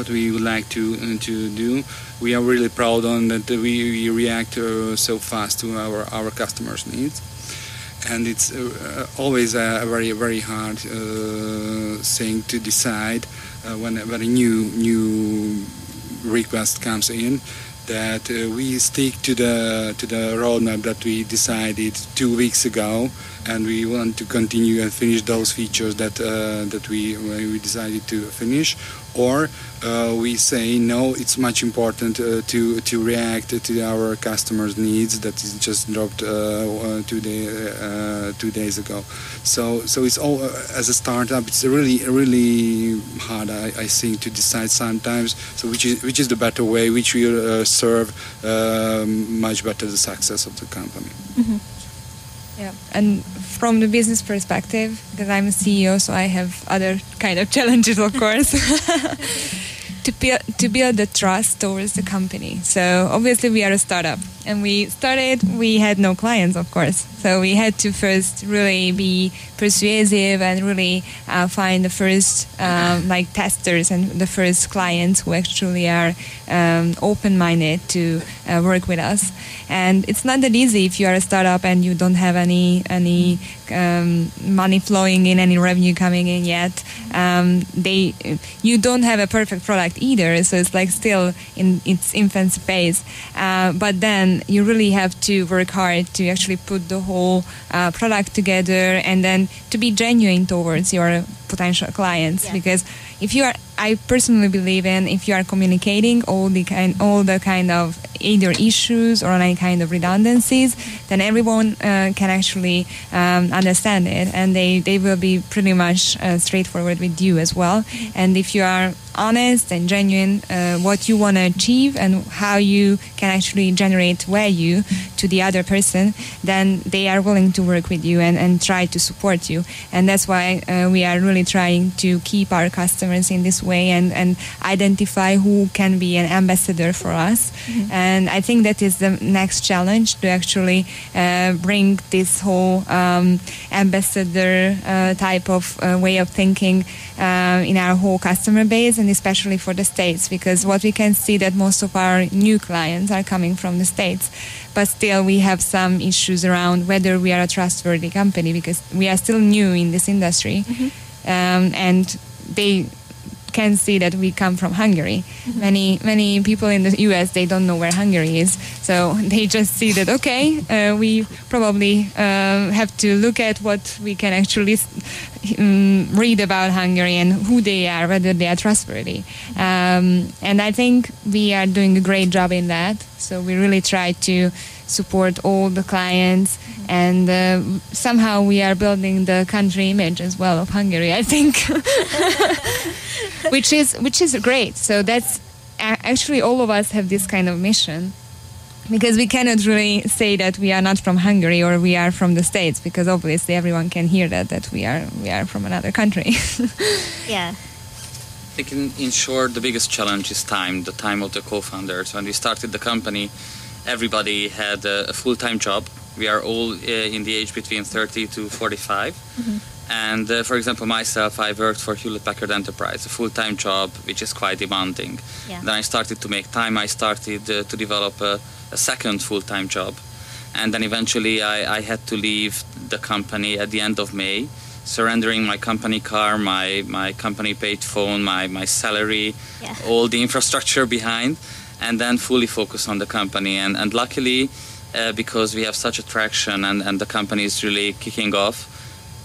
we would like to do. We are really proud on that we react so fast to our customers' needs, and it's always a very, very hard thing to decide when a new request comes in, that we stick to the roadmap that we decided 2 weeks ago, and we want to continue and finish those features that we decided to finish, or we say no, it's much important to react to our customers' needs that is just dropped 2 days ago. So it's all, as a startup, it's really hard, I think, to decide sometimes. So which is the better way, which will serve much better the success of the company. Mm-hmm. Yeah, and from the business perspective, because I'm a CEO, so I have other kind of challenges, of course, to build the trust towards the company. So obviously we are a startup, and we had no clients, of course. So we had to first really be persuasive and really find the first testers and the first clients who actually are open-minded to work with us. And it's not that easy if you are a startup and you don't have any money flowing in, any revenue coming in yet. You don't have a perfect product either, so it's like still in its infancy phase. But then you really have to work hard to actually put the whole product together, and then to be genuine towards your potential clients. Yeah. Because I personally believe if you are communicating all the kind of either issues or any kind of redundancies, then everyone can actually understand it, and they will be pretty much straightforward with you as well. And if you are honest and genuine what you want to achieve and how you can actually generate value to the other person, then they are willing to work with you and try to support you. And that's why we are really trying to keep our customers in this way and identify who can be an ambassador for us. Mm-hmm. And I think that is the next challenge, to actually bring this whole ambassador type of way of thinking in our whole customer base, and especially for the States, because what we can see that most of our new clients are coming from the States, but still we have some issues around whether we are a trustworthy company, because we are still new in this industry. Mm-hmm. And they can see that we come from Hungary. Mm-hmm. Many people in the US, they don't know where Hungary is, so they just see that we probably have to look at what we can actually read about Hungary and who they are, whether they are trustworthy. And I think we are doing a great job in that. So we really try to support all the clients, and somehow we are building the country image as well of Hungary, I think, which is great. So that's actually all of us have this kind of mission. because we cannot really say that we are not from Hungary or we are from the States, because obviously everyone can hear that we are from another country. Yeah. I think in short, the biggest challenge is time, the time of the co-founders. When we started the company, everybody had a full-time job. We are all in the age between 30 to 45. Mm-hmm. And for example, myself, I worked for Hewlett-Packard Enterprise, a full-time job, which is quite demanding. Yeah. Then I started to make time. I started to develop a second full-time job. And then eventually I had to leave the company at the end of May, surrendering my company car, my company paid phone, my salary, all the infrastructure behind, and then fully focus on the company. And luckily, because we have such attraction and the company is really kicking off,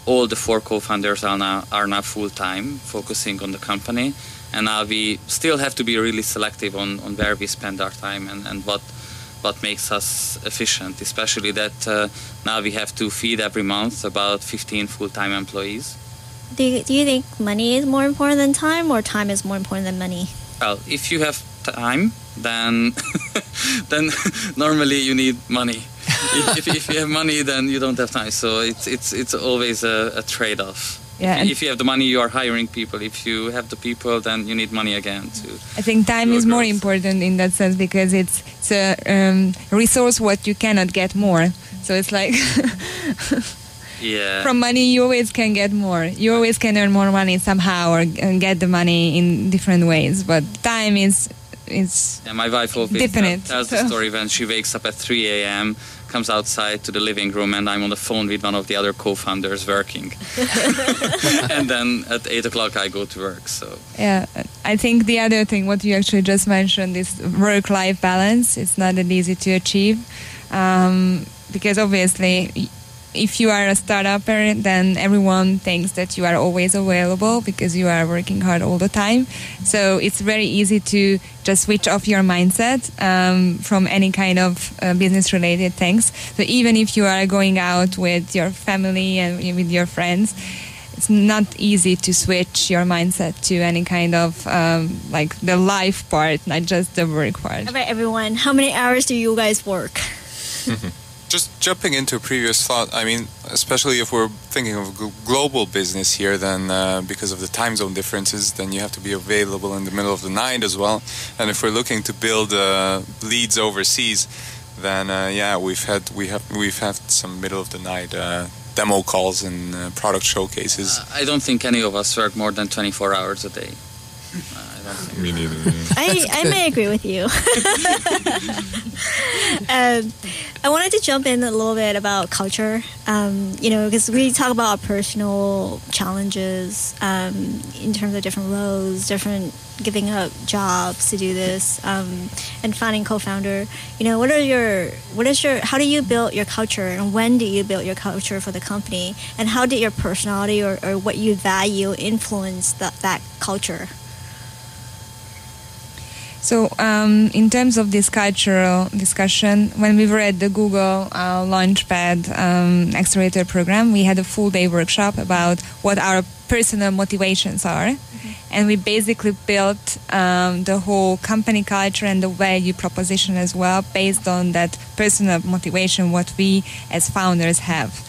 all the 4 co-founders are now full-time, focusing on the company. And now we still have to be really selective on where we spend our time and what makes us efficient, especially that now we have to feed every month about 15 full-time employees. Do you think money is more important than time, or time is more important than money? Well, if you have time, then then normally you need money. if you have money, then you don't have time. So it's always a trade-off. Yeah, if you have the money, you are hiring people. If you have the people, then you need money again. I think time is more important in that sense, because it's a resource what you cannot get more. So it's like from money you always can get more. You always can earn more money somehow or get the money in different ways. But time is my wife always tells the story when she wakes up at 3 a.m., comes outside to the living room, and I'm on the phone with one of the other co-founders working. And then at 8 o'clock I go to work. So yeah, I think the other thing, what you actually just mentioned, is work-life balance. It's not that easy to achieve, because obviously if you are a startupper, then everyone thinks that you are always available because you are working hard all the time. So it's very easy to just switch off your mindset from any kind of business-related things. So even if you are going out with your family and with your friends, it's not easy to switch your mindset to any kind of like the life part, not just the work part. All right, everyone, how many hours do you guys work? Just jumping into a previous thought, I mean, especially if we're thinking of global business here, then because of the time zone differences, then you have to be available in the middle of the night as well. And if we're looking to build leads overseas, then we've had some middle of the night demo calls and product showcases. I don't think any of us work more than 24 hours a day. Me neither. I may agree with you. I wanted to jump in a little bit about culture, because we talk about our personal challenges in terms of different roles, different giving up jobs to do this, and finding co-founder. How do you build your culture, and when do you build your culture for the company, and how did your personality or what you value influence that culture? So in terms of this cultural discussion, when we were at the Google Launchpad Accelerator program, we had a full-day workshop about what our personal motivations are. Mm-hmm. And we basically built the whole company culture and the value proposition as well based on that personal motivation, what we as founders have.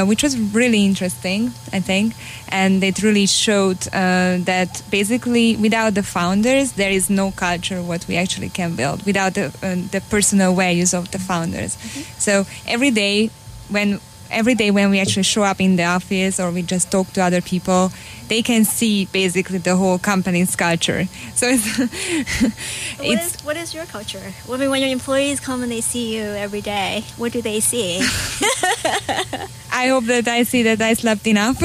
Which was really interesting, I think, and it really showed that basically without the founders there is no culture what we actually can build without the personal values of the founders. Mm-hmm. So every day when we actually show up in the office or we just talk to other people, they can see basically the whole company's culture. So what is your culture? I mean, when your employees come and they see you every day, what do they see? I hope that I see that I slept enough,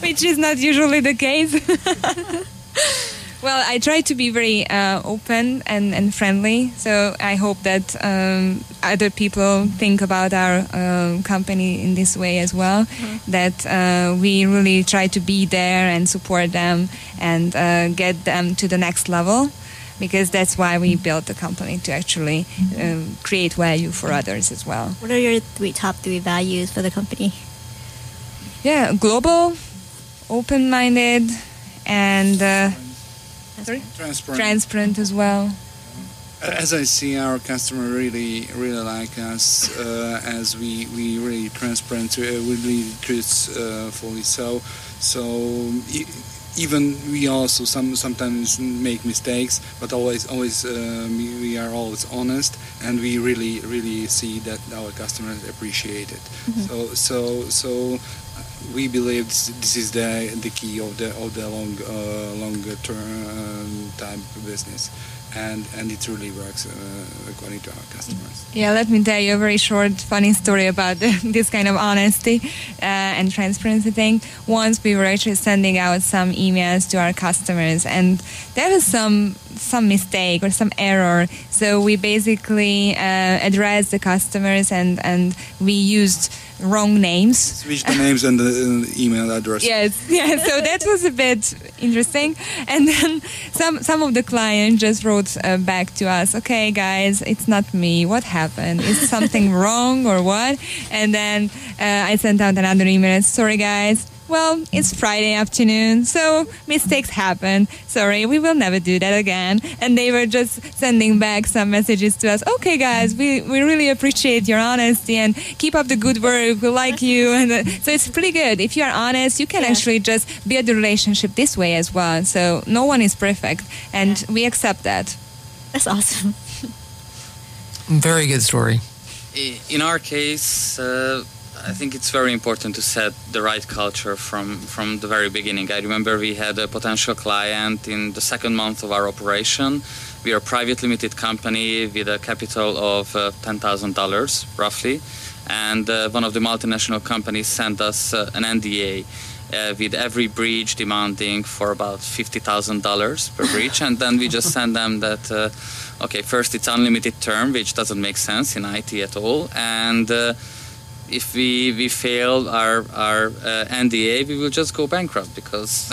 which is not usually the case. Well, I try to be very open and friendly, so I hope that other people think about our company in this way as well, mm-hmm. that we really try to be there and support them and get them to the next level, because that's why we built the company, to actually create value for others as well. What are your top three values for the company? Yeah, global, open-minded, and... Transparent. Transparent as well. As I see, our customer really like us, as we really transparent, we really truthfully. Even we also sometimes make mistakes, but always we are always honest, and we really see that our customers appreciate it. Mm-hmm. So we believe this is the key of the longer term type business. And it really works according to our customers. Yeah, let me tell you a very short, funny story about this kind of honesty and transparency thing. Once we were actually sending out some emails to our customers, and there was some mistake or some error. So we basically addressed the customers and we used wrong names. Switch the names and the email address. Yes. So that was a bit interesting. And then some of the clients just wrote back to us, okay, guys, it's not me. What happened? Is something wrong or what? And then I sent out another email. Sorry, guys. Well, it's Friday afternoon, so mistakes happen. Sorry, we will never do that again. And they were just sending back some messages to us. Okay, guys, we really appreciate your honesty and keep up the good work. We like you. And so it's pretty good. If you are honest, you can actually just build the relationship this way as well. So no one is perfect, and we accept that. That's awesome. Very good story. In our case, I think it's very important to set the right culture from the very beginning. I remember we had a potential client in the second month of our operation. We are a private limited company with a capital of $10,000 roughly, and one of the multinational companies sent us an NDA with every breach demanding for about $50,000 per breach, and then we just send them that okay, first it's unlimited term, which doesn't make sense in IT at all, and if we fail our NDA, we will just go bankrupt because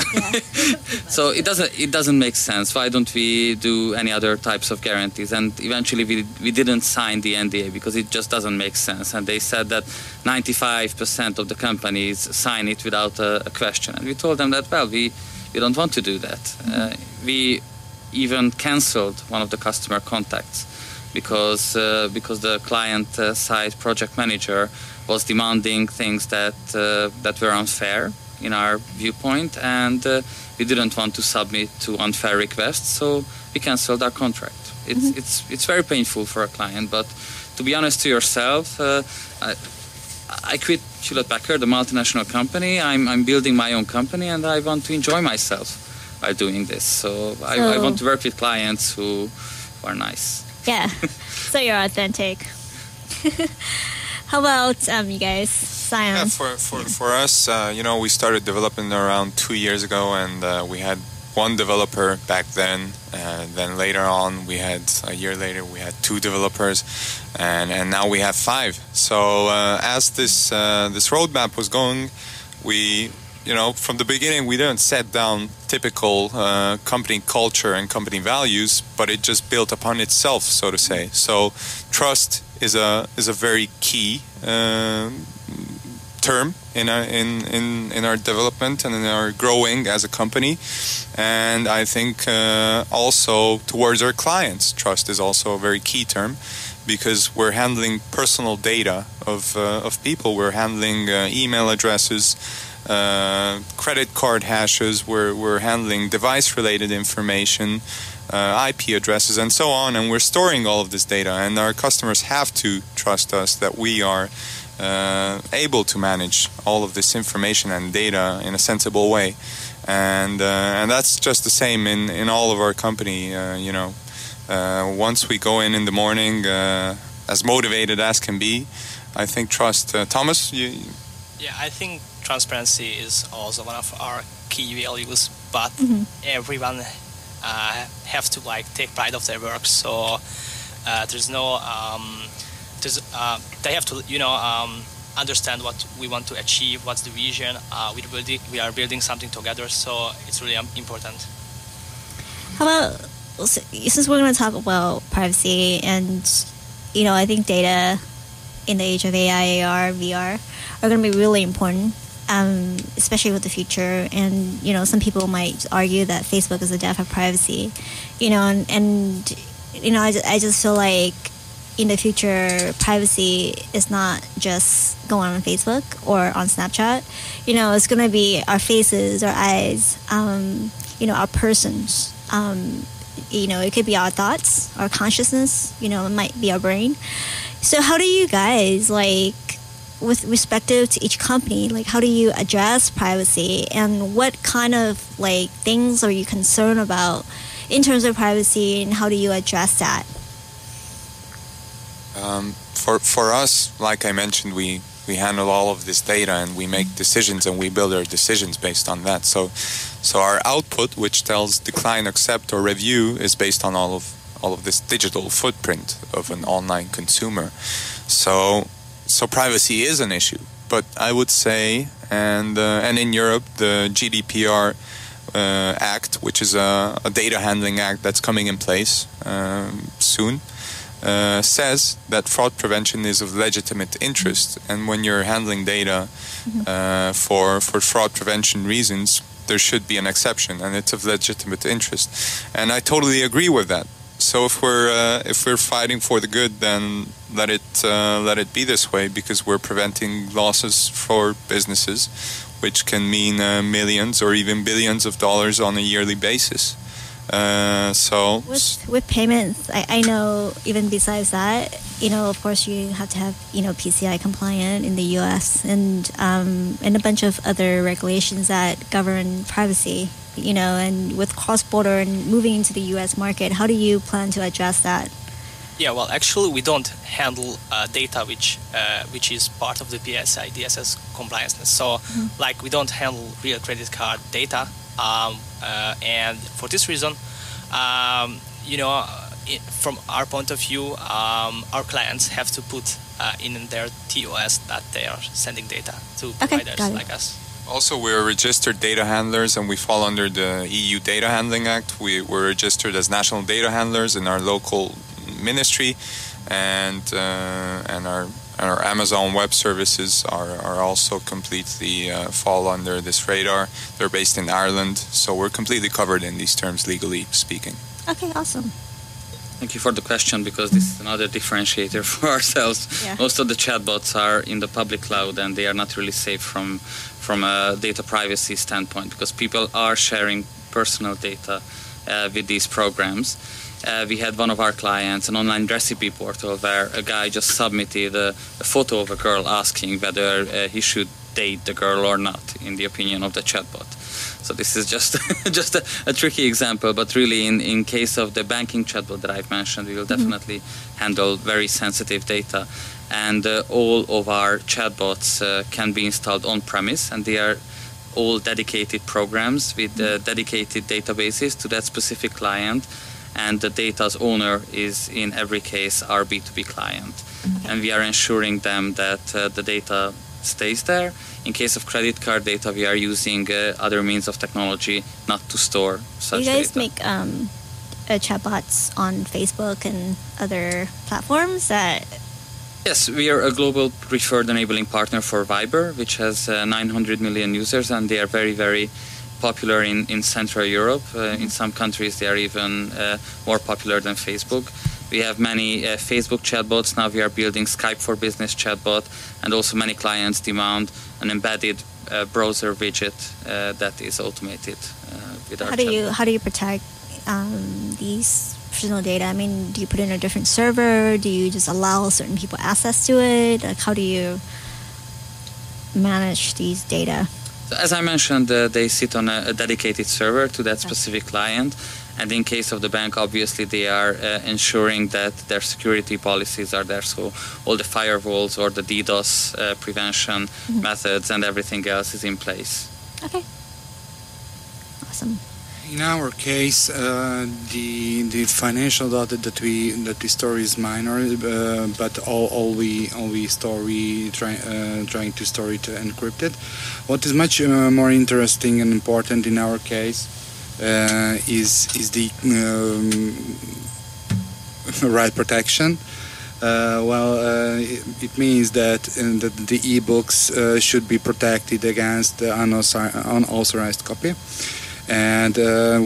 so it doesn't make sense. Why don't we do any other types of guarantees? And eventually we didn't sign the NDA because it just doesn't make sense. And they said that 95% of the companies sign it without a question. And we told them that, well, we don't want to do that. We even canceled one of the customer contacts because the client side project manager was demanding things that were unfair in our viewpoint, and we didn't want to submit to unfair requests, so we canceled our contract. It's very painful for a client, but to be honest to yourself, I quit Hewlett-Packard, a multinational company. I'm building my own company, and I want to enjoy myself by doing this. So I want to work with clients who are nice. Yeah, so you're authentic. How about you guys, Sion? Yeah, for us, we started developing around 2 years ago, and we had one developer back then. Then later on, a year later, we had 2 developers, and now we have 5. So as this roadmap was going, we, from the beginning, we didn't set down typical company culture and company values, but it just built upon itself, so to say. So trust is a very key term in our development and in our growing as a company, and I think also towards our clients, trust is also a very key term, because we're handling personal data of people. We're handling email addresses, credit card hashes. We're handling device-related information, IP addresses, and so on, and we're storing all of this data, and our customers have to trust us that we are able to manage all of this information and data in a sensible way, and that's just the same in all of our company. Once we go in the morning, as motivated as can be, I think trust. Thomas, you? Yeah, I think transparency is also one of our key values, but everyone have to take pride of their work. So there's no they have to understand what we want to achieve, what's the vision. We are building something together, so it's really important. How about, since we're going to talk about privacy, and I think data in the age of AI, AR, VR are going to be really important, especially with the future. And some people might argue that Facebook is the death of privacy, and I just feel like in the future, privacy is not just going on Facebook or on Snapchat. It's going to be our faces, our eyes, our persons. It could be our thoughts, our consciousness, it might be our brain. So how do you guys, with respective to each company, how do you address privacy, and what kind of things are you concerned about in terms of privacy, and how do you address that? For us, like I mentioned, we handle all of this data and we make decisions and we build our decisions based on that. So our output, which tells decline, accept, or review, is based on all of this digital footprint of an online consumer. So privacy is an issue. But I would say, and in Europe, the GDPR Act, which is a data handling act that's coming in place soon, says that fraud prevention is of legitimate interest, and when you're handling data for fraud prevention reasons, there should be an exception, and it's of legitimate interest. And I totally agree with that. So if we're fighting for the good, then let it be this way, because we're preventing losses for businesses, which can mean millions or even billions of dollars on a yearly basis. With payments, I know even besides that, of course you have to have, PCI compliant in the U.S. and a bunch of other regulations that govern privacy, and with cross-border and moving into the U.S. market, how do you plan to address that? Yeah, well, actually, we don't handle data which is part of the PSI DSS compliance. So, we don't handle real credit card data. And for this reason, from our point of view, our clients have to put in their TOS that they are sending data to providers like us. Also, we're registered data handlers, and we fall under the EU Data Handling Act. We're registered as national data handlers in our local ministry, and our Amazon Web Services are also completely fall under this radar. They're based in Ireland, so we're completely covered in these terms, legally speaking. Okay, awesome. Thank you for the question, because this is another differentiator for ourselves. Yeah. Most of the chatbots are in the public cloud, and they are not really safe from a data privacy standpoint, because people are sharing personal data with these programs. We had one of our clients, an online recipe portal, where a guy just submitted a photo of a girl asking whether he should date the girl or not, in the opinion of the chatbot. So this is just a tricky example, but really in case of the banking chatbot that I've mentioned, we will definitely handle very sensitive data. And all of our chatbots can be installed on-premise, and they are all dedicated programs with dedicated databases to that specific client. And the data's owner is, in every case, our B2B client. Okay. And we are ensuring them that the data stays there. In case of credit card data, we are using other means of technology not to store such data. You guys make chatbots on Facebook and other platforms that... Yes, we are a global preferred enabling partner for Viber, which has 900 million users, and they are very, very popular in Central Europe. In some countries, they are even more popular than Facebook. We have many Facebook chatbots. Now we are building Skype for Business chatbot, and also many clients demand an embedded browser widget that is automated with our chatbot. How do you protect these personal data? I mean, do you put in a different server? Do you just allow certain people access to it? How do you manage these data? As I mentioned, they sit on a dedicated server to that specific client. And in case of the bank, obviously, they are ensuring that their security policies are there. So all the firewalls or the DDoS prevention methods and everything else is in place. Okay. Awesome. In our case, the financial data that we store is minor, but all we store, trying to store it encrypted. What is much more interesting and important in our case is the right protection. It means that the ebooks should be protected against the unauthorized copy. and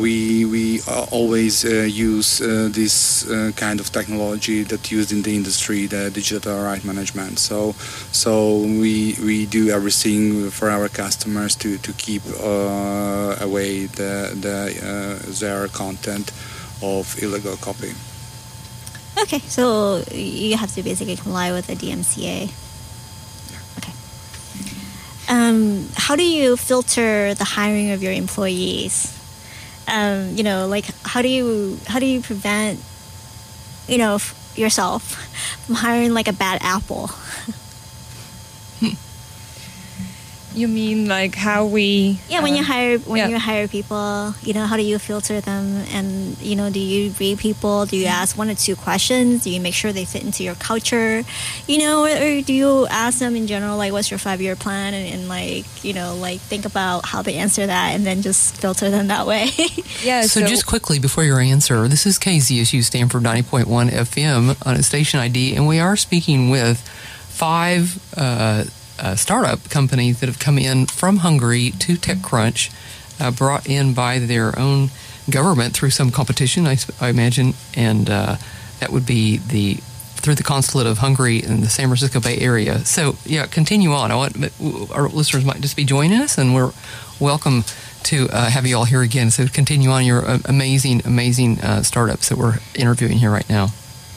we always use this kind of technology that used in the industry, the digital right management. So we do everything for our customers to keep away their content of illegal copy. Okay, so you have to basically comply with the DMCA. Okay. How do you filter the hiring of your employees? Like how do you prevent, yourself from hiring like a bad apple? You mean like how we? Yeah, when you hire people, how do you filter them? And do you read people? Do you ask 1 or 2 questions? Do you make sure they fit into your culture? Or do you ask them in general, like, what's your 5-year plan? And like, think about how they answer that, and then just filter them that way. Yeah. So just quickly before your answer, this is KZSU Stanford 90.1 FM on a station ID, and we are speaking with 5 startup companies that have come in from Hungary to TechCrunch, brought in by their own government through some competition, I imagine, and that would be through the consulate of Hungary in the San Francisco Bay Area. So, yeah, continue on. I want our listeners might just be joining us, and we're welcome to have you all here again. So continue on your amazing startups that we're interviewing here right now.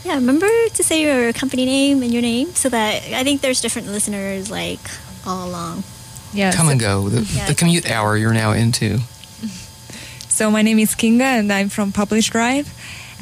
Yeah, remember to say your company name and your name, so that I think there's different listeners like all along. Yeah, Come and go. The commute hour you're now into. So my name is Kinga, and I'm from PublishDrive.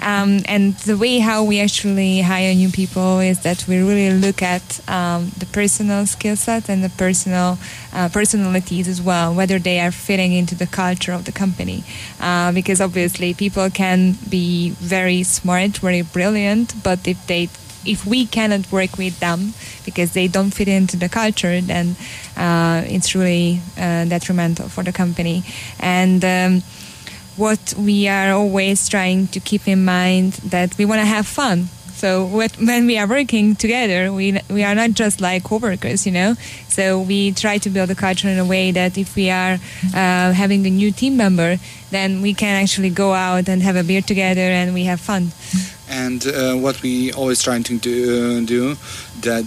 And the way how we actually hire new people is that we really look at the personal skill set and the personalities as well, whether they are fitting into the culture of the company. Because obviously people can be very smart, very brilliant, but if we cannot work with them because they don't fit into the culture, then it's really detrimental for the company. And what we are always trying to keep in mind, that we want to have fun. So when we are working together, we are not just like coworkers, So we try to build a culture in a way that if we are having a new team member, then we can actually go out and have a beer together and we have fun. And what we always try to do that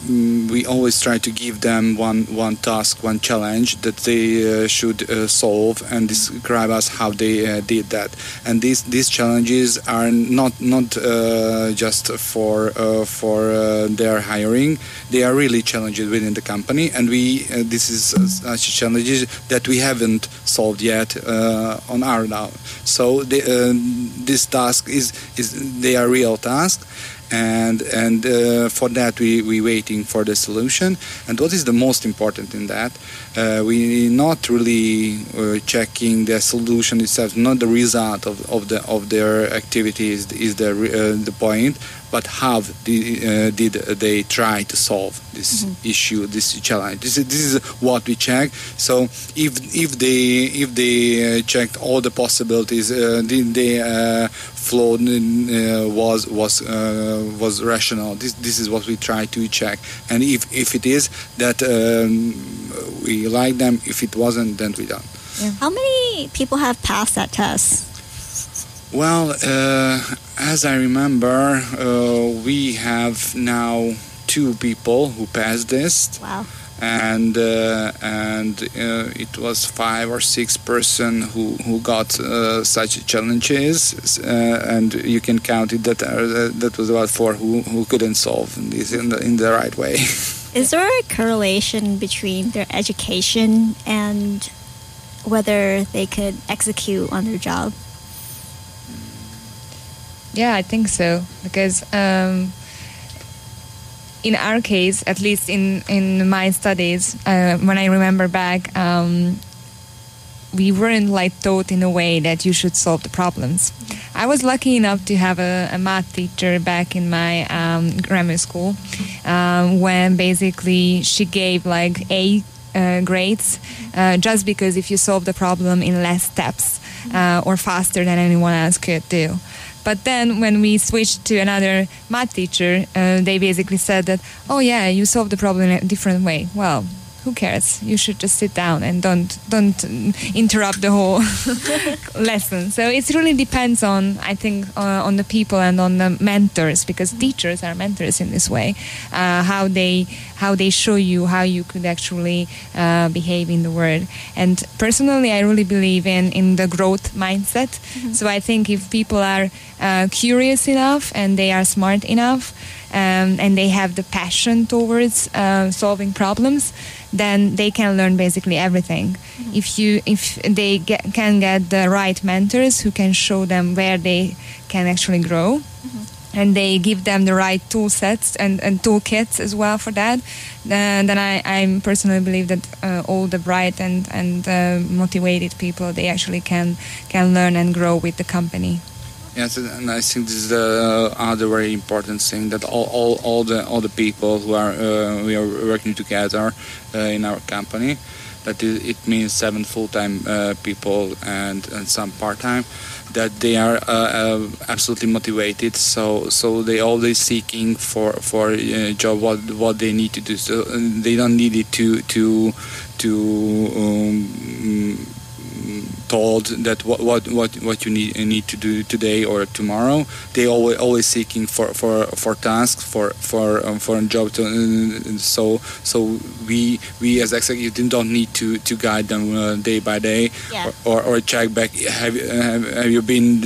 we always try to give them one task, one challenge that they should solve, and describe us how they did that. And these challenges are not just for their hiring. They are really challenges within the company, and this is such challenges that we haven't solved yet on our now. So this task is they are real tasks. And for that we waiting for the solution. And what is the most important in that, we not really checking the solution itself, not the result of their activities is the point, but how did they try to solve this issue, this challenge. This is what we check. So if they checked all the possibilities, did they flow was rational. This is what we try to check. And if it is that we like them, if it wasn't, then we don't. Yeah. How many people have passed that test? Well, as I remember, we have now 2 people who passed this. Wow. And it was 5 or 6 person who got such challenges, and you can count it that was about 4 who couldn't solve this in the right way. Is there a correlation between their education and whether they could execute on their job? Yeah, I think so, because in our case, at least in my studies, when I remember back, we weren't taught in a way that you should solve the problems. I was lucky enough to have a math teacher back in my grammar school, when basically she gave A grades just because if you solve the problem in less steps or faster than anyone else could do. But then when we switched to another math teacher, they basically said that, oh yeah, you solved the problem in a different way. Well, who cares? You should just sit down and don't interrupt the whole lesson. So it really depends on, I think, on the people and on the mentors, because teachers are mentors in this way. How they show you how you could actually behave in the world. And personally, I really believe in the growth mindset. So I think if people are curious enough and they are smart enough, and they have the passion towards solving problems, then they can learn basically everything. If they can get the right mentors who can show them where they can actually grow, and they give them the right tool sets and toolkits as well for that, then I personally believe that all the bright and motivated people, they actually can learn and grow with the company. Yes, and I think this is the other very important thing, that all the people who are we are working together in our company, that it means 7 full-time people and some part-time, that they are absolutely motivated. So they always seeking for a job what they need to do. So they don't need it to told that what you need to do today or tomorrow. They always seeking for tasks for a job. So we as executives don't need to guide them day by day, or check back. Have you been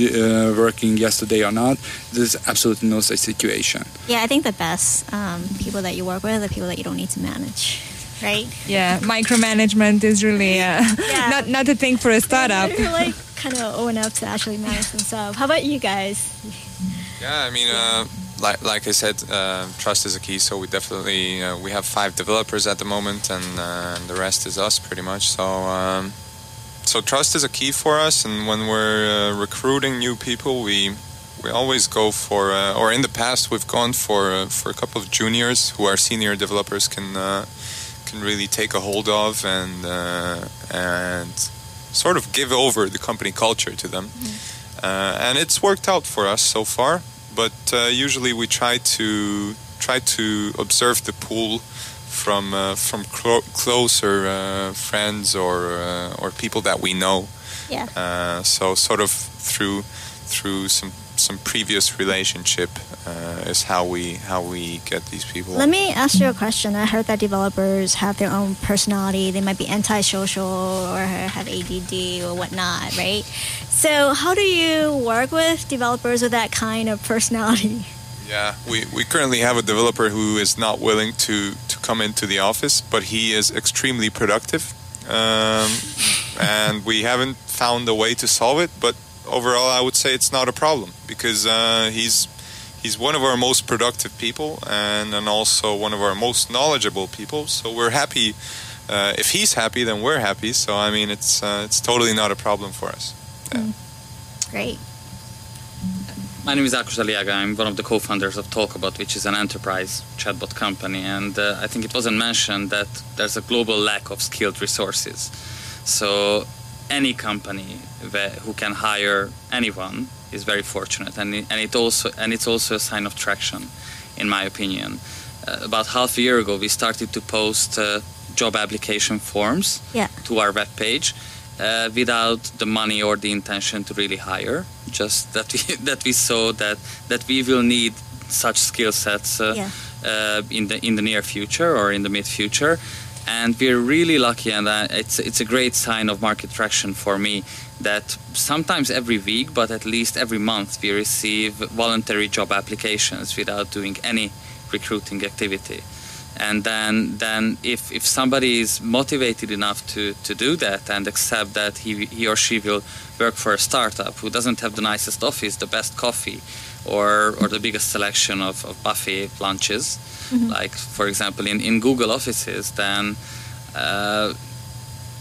working yesterday or not? There's absolutely no such situation. Yeah, I think the best people that you work with are the people that you don't need to manage. Right? Yeah, micromanagement is really not a thing for a startup. They're like kind of own up to actually manage themselves. How about you guys? Yeah, I mean, like I said, trust is a key. So we definitely we have 5 developers at the moment, and the rest is us pretty much. So trust is a key for us. And when we're recruiting new people, we always go for, or in the past we've gone for a couple of juniors who our senior developers can really take a hold of and sort of give over the company culture to them. And it's worked out for us so far, but usually we try to observe the pool from closer friends or people that we know. So sort of through some previous relationship is how we get these people. Let me ask you a question. I heard that developers have their own personality. They might be antisocial or have ADD or whatnot, right? So how do you work with developers with that kind of personality? Yeah, we currently have a developer who is not willing to come into the office, but he is extremely productive, and we haven't found a way to solve it, but overall, I would say it's not a problem, because he's one of our most productive people and also one of our most knowledgeable people. So we're happy. If he's happy, then we're happy. So I mean, it's totally not a problem for us. Yeah. Great. My name is Auggies Award. I'm one of the co-founders of TalkAbout, which is an enterprise chatbot company. And I think it wasn't mentioned that there's a global lack of skilled resources. So any company who can hire anyone is very fortunate, and it's also a sign of traction, in my opinion. About half a year ago, we started to post job application forms to our webpage without the money or the intention to really hire. Just that we saw that we will need such skill sets in the near future or in the mid future. And we're really lucky, and it's a great sign of market traction for me, that sometimes every week, but at least every month, we receive voluntary job applications without doing any recruiting activity. And then if somebody is motivated enough to do that and accept that he or she will work for a startup who doesn't have the nicest office, the best coffee, or the biggest selection of buffet lunches, like, for example, in Google offices, then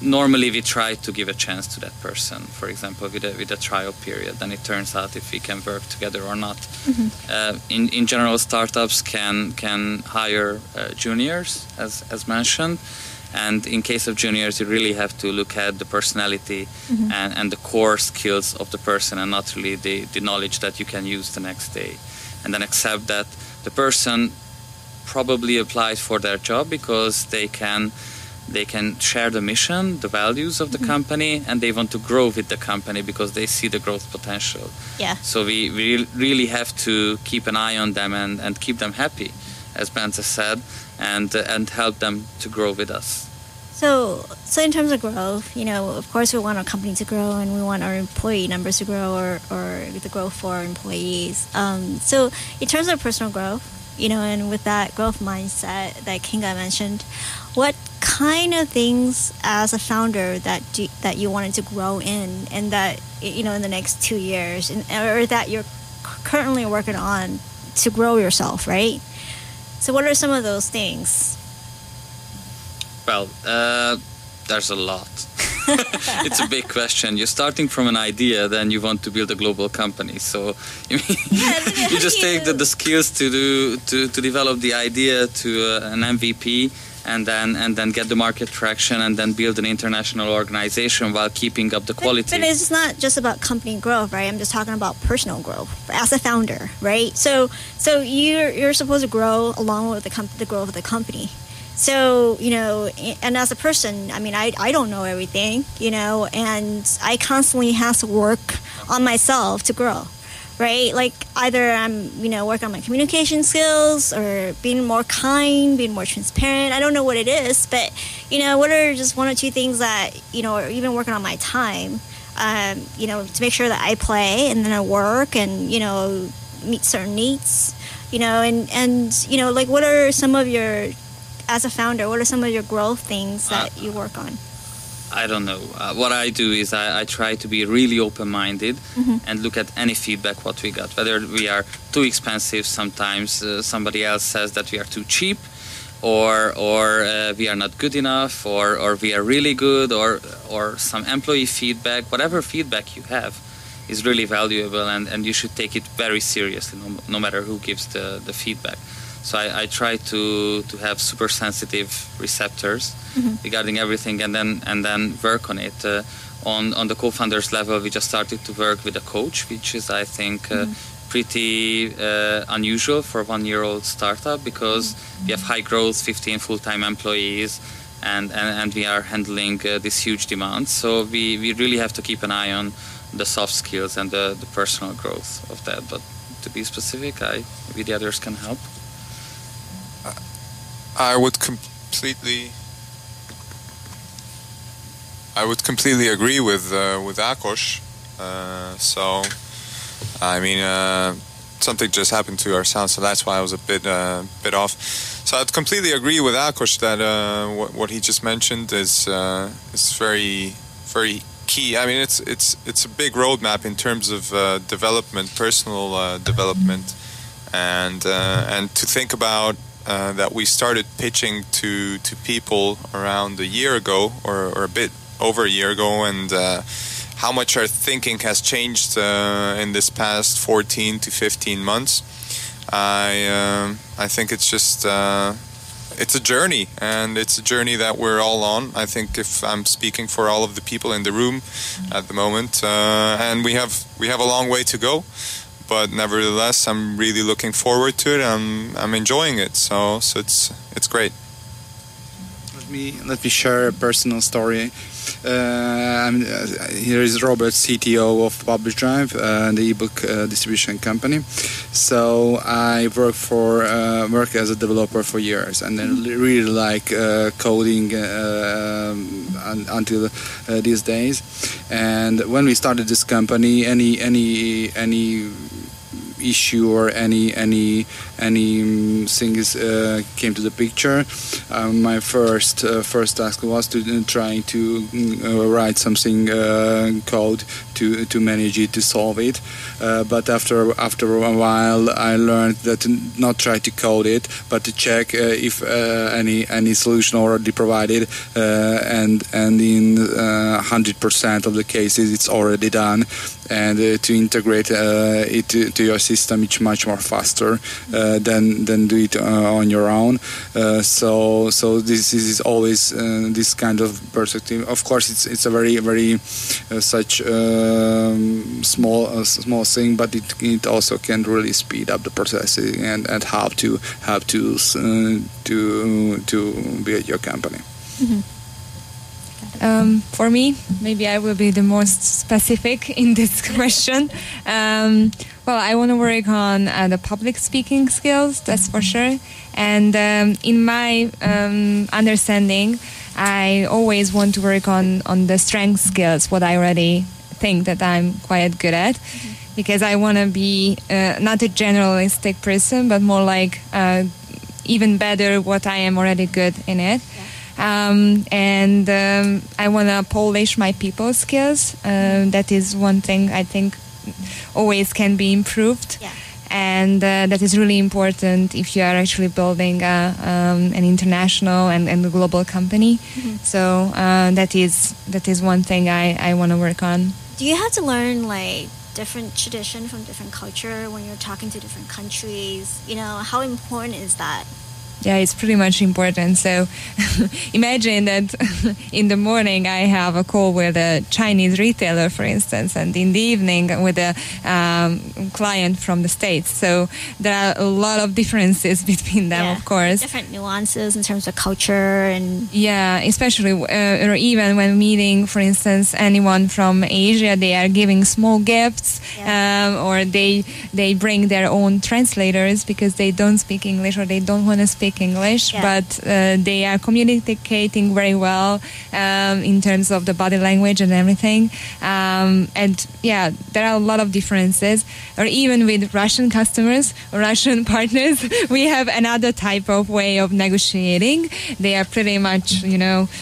normally we try to give a chance to that person, for example, with a trial period. Then it turns out if we can work together or not. In general, startups can hire juniors, as mentioned. And in case of juniors, you really have to look at the personality and the core skills of the person, and not really the knowledge that you can use the next day. And then accept that the person probably applied for their job because they can they can share the mission, the values of the company, and they want to grow with the company because they see the growth potential. Yeah. So we really have to keep an eye on them and keep them happy, as Bence said, and help them to grow with us. So in terms of growth, of course we want our company to grow and we want our employee numbers to grow or the growth for our employees. So in terms of personal growth, and with that growth mindset that Kinga mentioned, what kind of things as a founder that you wanted to grow in and that, in the next 2 years or that you're currently working on to grow yourself, right? So what are some of those things? Well, there's a lot. It's a big question. You're starting from an idea, then you want to build a global company. So you just take the skills to develop the idea to an MVP, and then get the market traction, and then build an international organization while keeping up the quality. But it's not just about company growth, right? I'm just talking about personal growth as a founder, right? So you're supposed to grow along with the growth of the company. So, and as a person, I don't know everything, and I constantly have to work on myself to grow, right? Like either I'm, working on my communication skills or being more kind, being more transparent. I don't know what it is, but, what are just one or two things that, or even working on my time, to make sure that I play and then I work and, meet certain needs, and like what are some of your, as a founder, what are some of your growth things that you work on? I don't know. What I do is I try to be really open-minded and look at any feedback what we got. Whether we are too expensive, sometimes somebody else says that we are too cheap, or we are not good enough, or we are really good, or some employee feedback. Whatever feedback you have is really valuable, and you should take it very seriously, no matter who gives the feedback. So I try to have super sensitive receptors regarding everything, and then work on it. On the co-founders level, we just started to work with a coach, which is I think pretty unusual for a 1-year-old startup, because we have high growth, 15 full-time employees, and we are handling this huge demand. So we really have to keep an eye on the soft skills and the personal growth of that. But to be specific, maybe the others can help. I would completely agree with Ákos. Something just happened to our sound, so that's why I was a bit off. So I'd completely agree with Ákos that what he just mentioned is very, very key. It's a big roadmap in terms of development, personal development, and to think about. That we started pitching to people around a year ago or a bit over a year ago, and how much our thinking has changed in this past 14 to 15 months. I think it's just it's a journey, and it's a journey that we're all on. I think if I'm speaking for all of the people in the room at the moment, and we have a long way to go. But nevertheless, I'm really looking forward to it. I'm enjoying it, so it's great. Let me share a personal story. Here is Robert, CTO of PublishDrive, the ebook distribution company. So I work as a developer for years, and then really like coding until these days. And when we started this company, any issue or any things came to the picture. My first task was to try to write something code to manage it, to solve it. But after a while, I learned that to not try to code it, but to check if any solution already provided, and in 100% of the cases it's already done, and to integrate it to your system, it's much more faster than do it on your own. So this is always this kind of perspective. Of course, it's a very such small thing, but it also can really speed up the processing and help to build your company. For me, maybe I will be the most specific in this question. Well, I want to work on the public speaking skills, that's for sure. And in my understanding, I always want to work on the strength skills, what I already think that I'm quite good at. Because I want to be not a generalistic person, but more like even better what I am already good in it. And I want to polish my people skills. That is one thing I think always can be improved. Yeah. And that is really important if you are actually building an international and global company. So that is one thing I want to work on. Do you have to learn like different tradition from different culture when you're talking to different countries? You know, how important is that? Yeah, it's pretty much important. So imagine that in the morning I have a call with a Chinese retailer, for instance, and in the evening with a client from the States. So there are a lot of differences between them, of course. Different nuances in terms of culture and... Yeah, especially or even when meeting, for instance, anyone from Asia, they are giving small gifts or they bring their own translators because they don't speak English or they don't want to speak English, but they are communicating very well in terms of the body language and everything. And yeah, there are a lot of differences. Or even with Russian customers or Russian partners, we have another type of way of negotiating. They are pretty much,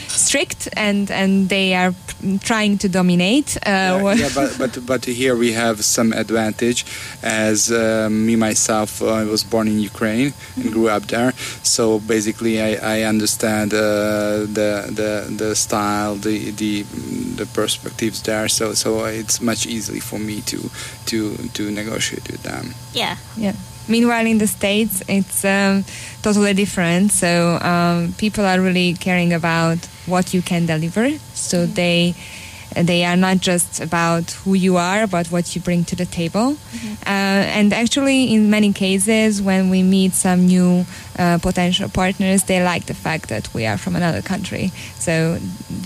strict and they are trying to dominate. But here we have some advantage, as me myself, I was born in Ukraine and grew up there. So basically, I understand the style, the perspectives there. So it's much easier for me to negotiate with them. Yeah. Meanwhile, in the States, it's totally different. So people are really caring about what you can deliver. So they are not just about who you are, but what you bring to the table. And actually, in many cases, when we meet some new potential partners, they like the fact that we are from another country. So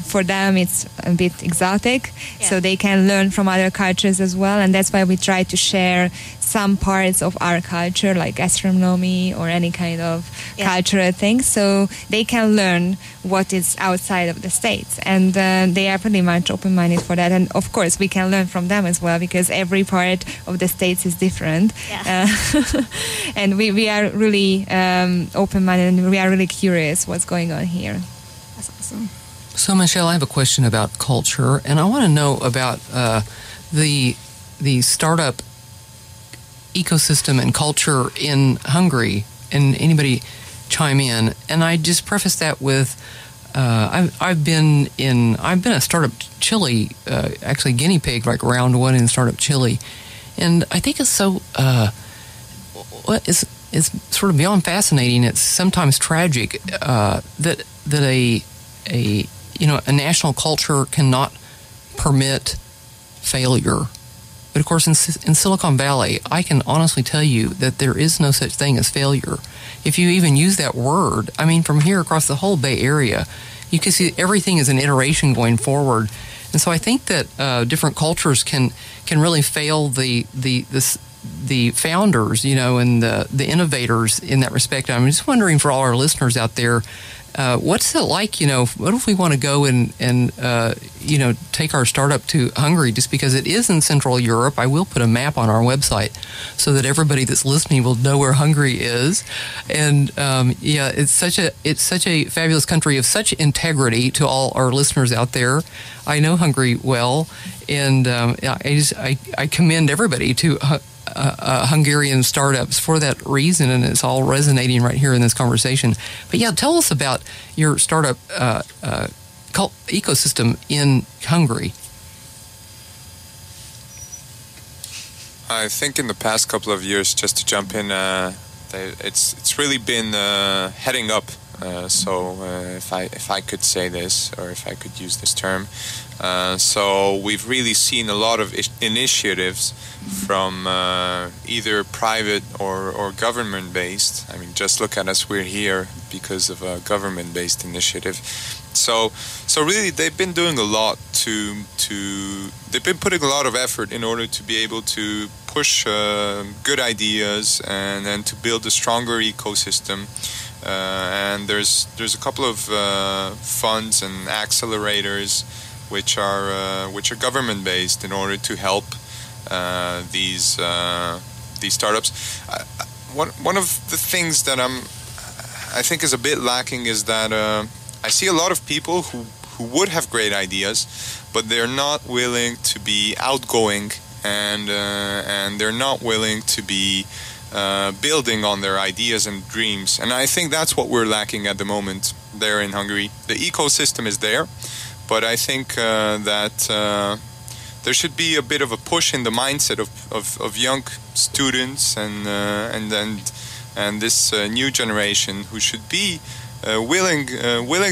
for them, it's a bit exotic. So they can learn from other cultures as well. And that's why we try to share some parts of our culture, like gastronomy or any kind of cultural things. So they can learn what is outside of the States. And they are pretty much open-minded for that. And of course, we can learn from them as well, because every part of the States is different. And we are really open-minded, and we are really curious what's going on here. That's awesome. So, Michelle, I have a question about culture, and I want to know about the startup ecosystem and culture in Hungary, and anybody chime in. And I just preface that with I've been a startup Chile, actually guinea pig, like round one in startup Chile, and I think it's so it's sort of beyond fascinating. It's sometimes tragic that a national culture cannot permit failure. But of course, in Silicon Valley, I can honestly tell you that there is no such thing as failure. If you even use that word, I mean, from here across the whole Bay Area, you can see everything is an iteration going forward. And so I think that different cultures can really fail the founders, and the innovators in that respect. I'm just wondering, for all our listeners out there, what's it like? What if we want to go and take our startup to Hungary, just because it is in Central Europe? I will put a map on our website so that everybody that's listening will know where Hungary is. And it's such a fabulous country of such integrity to all our listeners out there. I know Hungary well, and I commend everybody to Hungarian startups for that reason, and it's all resonating right here in this conversation. But yeah, tell us about your startup ecosystem in Hungary. I think in the past couple of years, just to jump in, it's really been heading up If I could say this, or if I could use this term, so we've really seen a lot of initiatives from either private or government-based. I mean, just look at us, we're here because of a government-based initiative. So really, they've been doing a lot they've been putting a lot of effort in order to be able to push good ideas and to build a stronger ecosystem. And there's a couple of funds and accelerators which are government based in order to help these startups. One of the things that I think is a bit lacking is that I see a lot of people who would have great ideas, but they're not willing to be outgoing, and they're not willing to be building on their ideas and dreams. And I think that's what we're lacking at the moment there in Hungary. The ecosystem is there, but I think that there should be a bit of a push in the mindset of young students and this new generation who should be willing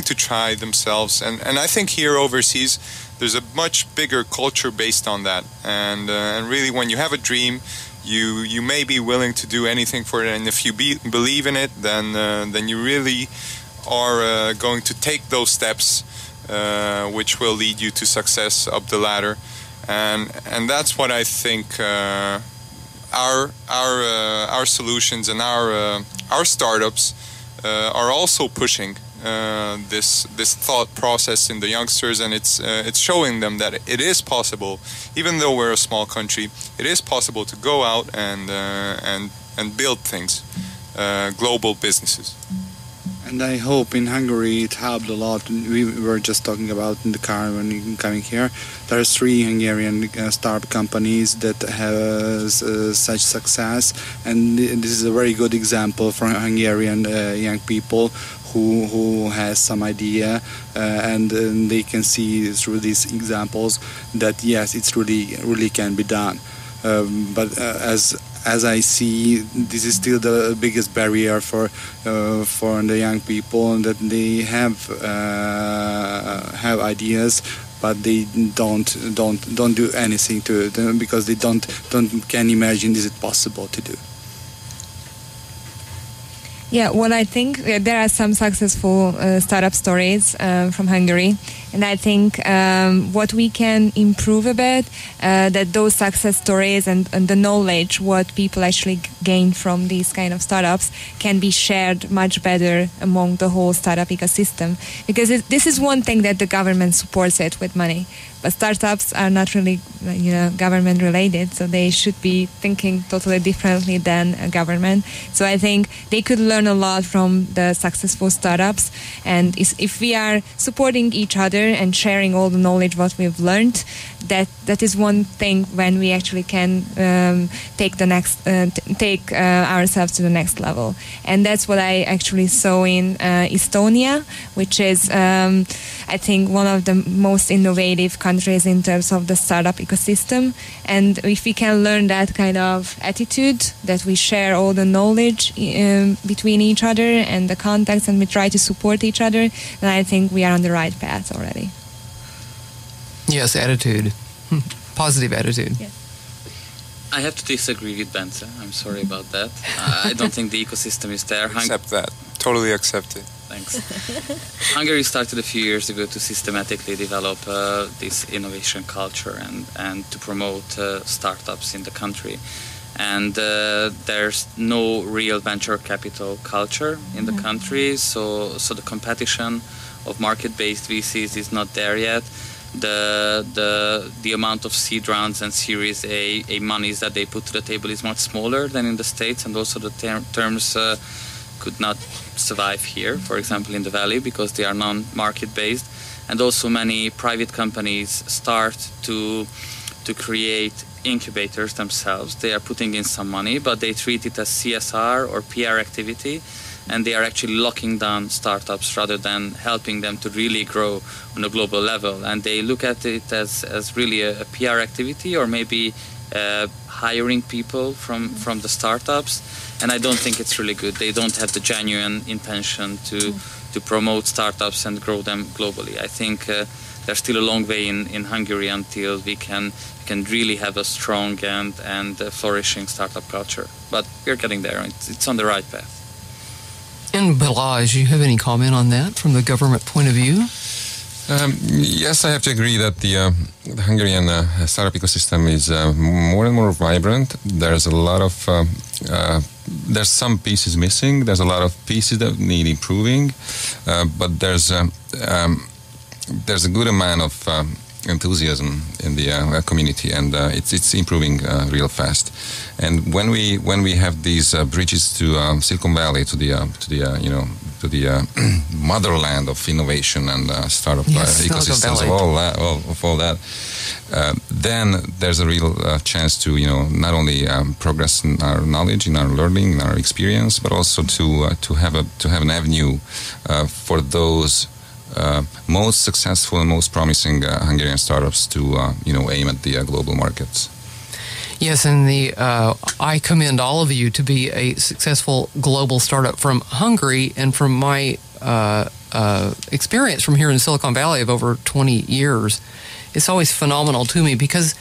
to try themselves. And I think here overseas there's a much bigger culture based on that. And really, when you have a dream, you may be willing to do anything for it, and if you believe in it, then you really are going to take those steps, which will lead you to success up the ladder, and that's what I think our solutions and our startups are also pushing. This thought process in the youngsters, and it's showing them that it is possible, even though we're a small country, it is possible to go out and build things, global businesses. And I hope in Hungary it helped a lot. We were just talking about in the car when coming here. There are 3 Hungarian startup companies that have such success, and this is a very good example for Hungarian young people who has some idea, and they can see through these examples that yes, it's really can be done. But as I see, this is still the biggest barrier for the young people, that they have ideas, but they don't do anything to it because they can imagine is it possible to do. Yeah, well, I think there are some successful startup stories from Hungary, and I think what we can improve a bit, that those success stories and the knowledge what people actually gain from these kind of startups can be shared much better among the whole startup ecosystem, because this is one thing that the government supports it with money. But startups are not really, government related, so they should be thinking totally differently than a government. So I think they could learn a lot from the successful startups, and if we are supporting each other and sharing all the knowledge what we've learned, that is one thing when we actually can take ourselves to the next level. And that's what I actually saw in Estonia, which is I think one of the most innovative countries in terms of the startup ecosystem. And if we can learn that kind of attitude, that we share all the knowledge between each other and the contacts, and we try to support each other, then I think we are on the right path already. Yes, attitude. Positive attitude. Yes. I have to disagree with Bence. I'm sorry about that. I don't think the ecosystem is there. Accept that. Totally accept it. Thanks. Hungary started a few years ago to systematically develop this innovation culture and to promote startups in the country. And there's no real venture capital culture in the country, so the competition of market-based VCs is not there yet. The amount of seed rounds and Series A monies that they put to the table is much smaller than in the States, and also the terms could not survive here, for example in the Valley, because they are non-market based. And also many private companies start to create incubators themselves. They are putting in some money, but they treat it as CSR or PR activity, and they are actually locking down startups rather than helping them to really grow on a global level. And they look at it as really a PR activity, or maybe hiring people from the startups. And I don't think it's really good. They don't have the genuine intention promote startups and grow them globally. I think there's still a long way in Hungary until we can really have a strong and flourishing startup culture. But we're getting there. It's on the right path. And Balázs, you have any comment on that from the government point of view? Yes, I have to agree that the Hungarian startup ecosystem is more and more vibrant. There's a lot of there's some pieces missing. There's a lot of pieces that need improving, but there's a good amount of enthusiasm in the community, and it's improving real fast. And when we have these bridges to Silicon Valley, to the motherland of innovation and startup ecosystems of all that, then there's a real chance to not only progress in our knowledge, in our learning, in our experience, but also to have an avenue for those most successful and most promising Hungarian startups to aim at the global markets. Yes, and I commend all of you to be a successful global startup from Hungary, and from my experience from here in Silicon Valley of over 20 years, it's always phenomenal to me because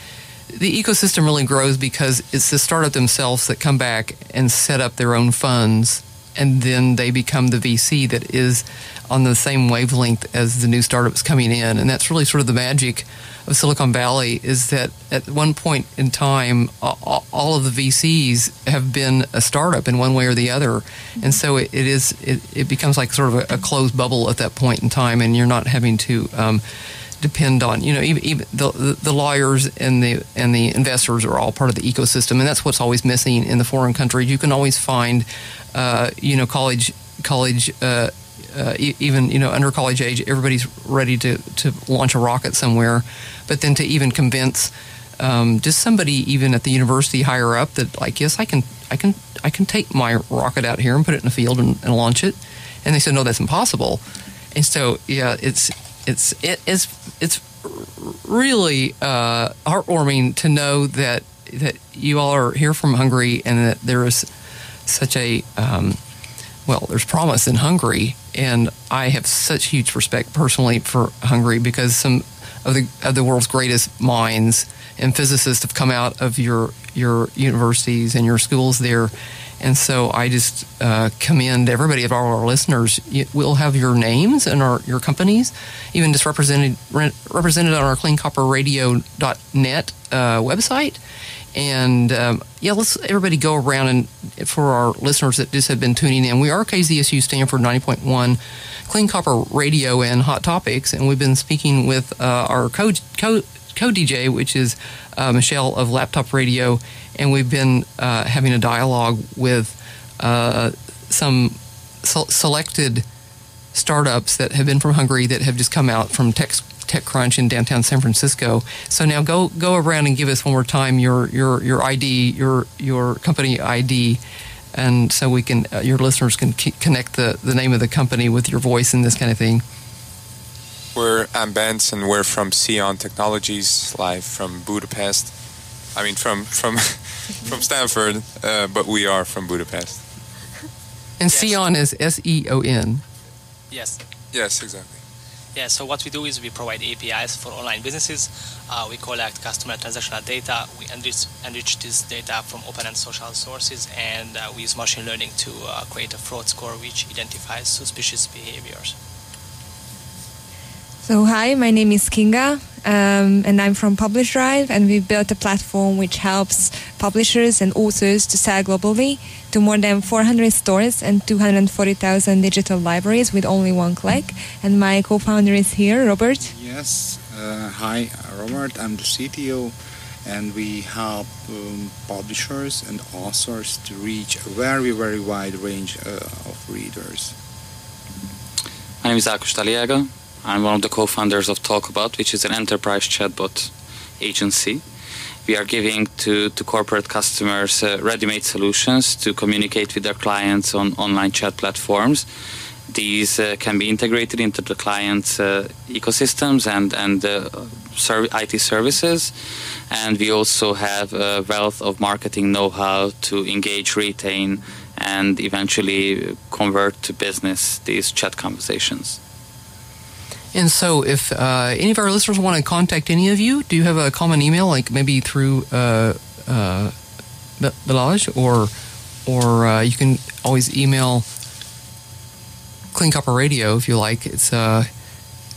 the ecosystem really grows because it's the startup themselves that come back and set up their own funds, and then they become the VC that is on the same wavelength as the new startups coming in. And that's really sort of the magic of Silicon Valley, is that at one point in time, all of the VCs have been a startup in one way or the other. And so it becomes like sort of a closed bubble at that point in time, and you're not having to depend on, even the lawyers and the investors are all part of the ecosystem. And that's what's always missing in the foreign countries. You can always find, college, even under college age, everybody's ready to launch a rocket somewhere, but then to even convince just somebody even at the university higher up that, like, yes, I can take my rocket out here and put it in the field and launch it, and they said no, that's impossible. And so it's really heartwarming to know that you all are here from Hungary, and that there is such a there's promise in Hungary, and I have such huge respect personally for Hungary because some of the world's greatest minds and physicists have come out of your universities and your schools there. And so I just commend everybody, of all our listeners. We'll have your names and your companies, even just represented on our cleancopperradio.net website. And let's everybody go around, and for our listeners that just have been tuning in, we are KZSU Stanford 90.1 Clean Copper Radio and Hot Topics, and we've been speaking with our co-DJ, which is Michelle of Laptop Radio, and we've been having a dialogue with some selected startups that have been from Hungary that have just come out from TechCrunch in downtown San Francisco. So now go around and give us one more time your ID, your company ID, and so we can your listeners can connect the name of the company with your voice and this kind of thing. I'm Benz, and we're from SEON Technologies, live from Budapest. I mean, from Stanford, but we are from Budapest. And SEON is SEON. Yes. Yes, exactly. Yeah, so what we do is we provide APIs for online businesses. We collect customer transactional data. We enrich this data from open and social sources, and we use machine learning to create a fraud score which identifies suspicious behaviors. So hi, my name is Kinga, and I'm from PublishDrive, and we've built a platform which helps publishers and authors to sell globally to more than 400 stores and 240,000 digital libraries with only one click. And my co-founder is here, Robert. Yes, hi, Robert. I'm the CTO, and we help publishers and authors to reach a very, very wide range of readers. My name is Ákos Taliaga. I'm one of the co-founders of Talkabout, which is an enterprise chatbot agency. We are giving to corporate customers ready-made solutions to communicate with their clients on online chat platforms. These can be integrated into the client's ecosystems and IT services. And we also have a wealth of marketing know-how to engage, retain, and eventually convert to business these chat conversations. And so if any of our listeners want to contact any of you, do you have a common email, like maybe through Balaj, or you can always email Clean Copper Radio if you like. It's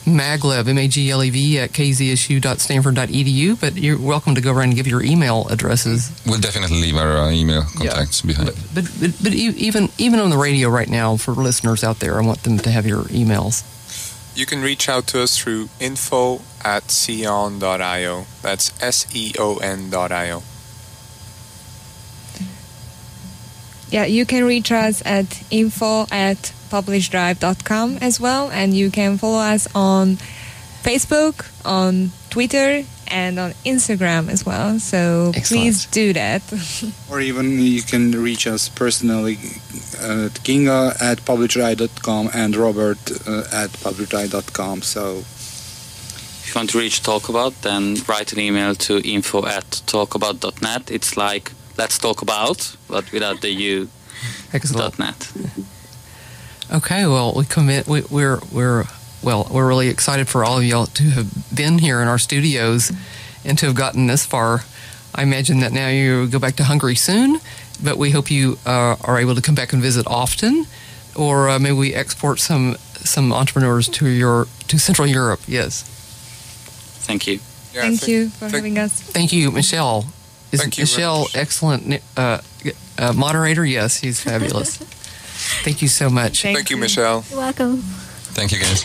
maglev, M-A-G-L-E-V, at kzsu.stanford.edu, but you're welcome to go around and give your email addresses. We'll definitely leave our email contacts behind. But even on the radio right now, for listeners out there, I want them to have your emails. You can reach out to us through info@seon.io. That's SEON.io. Yeah, you can reach us at info@PublishDrive.com as well, and you can follow us on Facebook, on Twitter, and on Instagram as well. So please do that. Or even you can reach us personally at Kinga at PublishDrive.com and Robert at PublishDrive.com. So if you want to reach TalkAbout, then write an email to info@talkabout.net. It's like let's talk about, but without the U. .net. Okay, well, we're really excited for all of y'all to have been here in our studios and to have gotten this far. I imagine that now you go back to Hungary soon, but we hope you are able to come back and visit often, or maybe we export some entrepreneurs to Central Europe. Yes. Thank you. Yeah, Thank you for having us. Thank you, Michelle. Thank you, Michelle excellent moderator? Yes, he's fabulous. Thank you so much. Thank you, Michelle. You're welcome. Thank you, guys.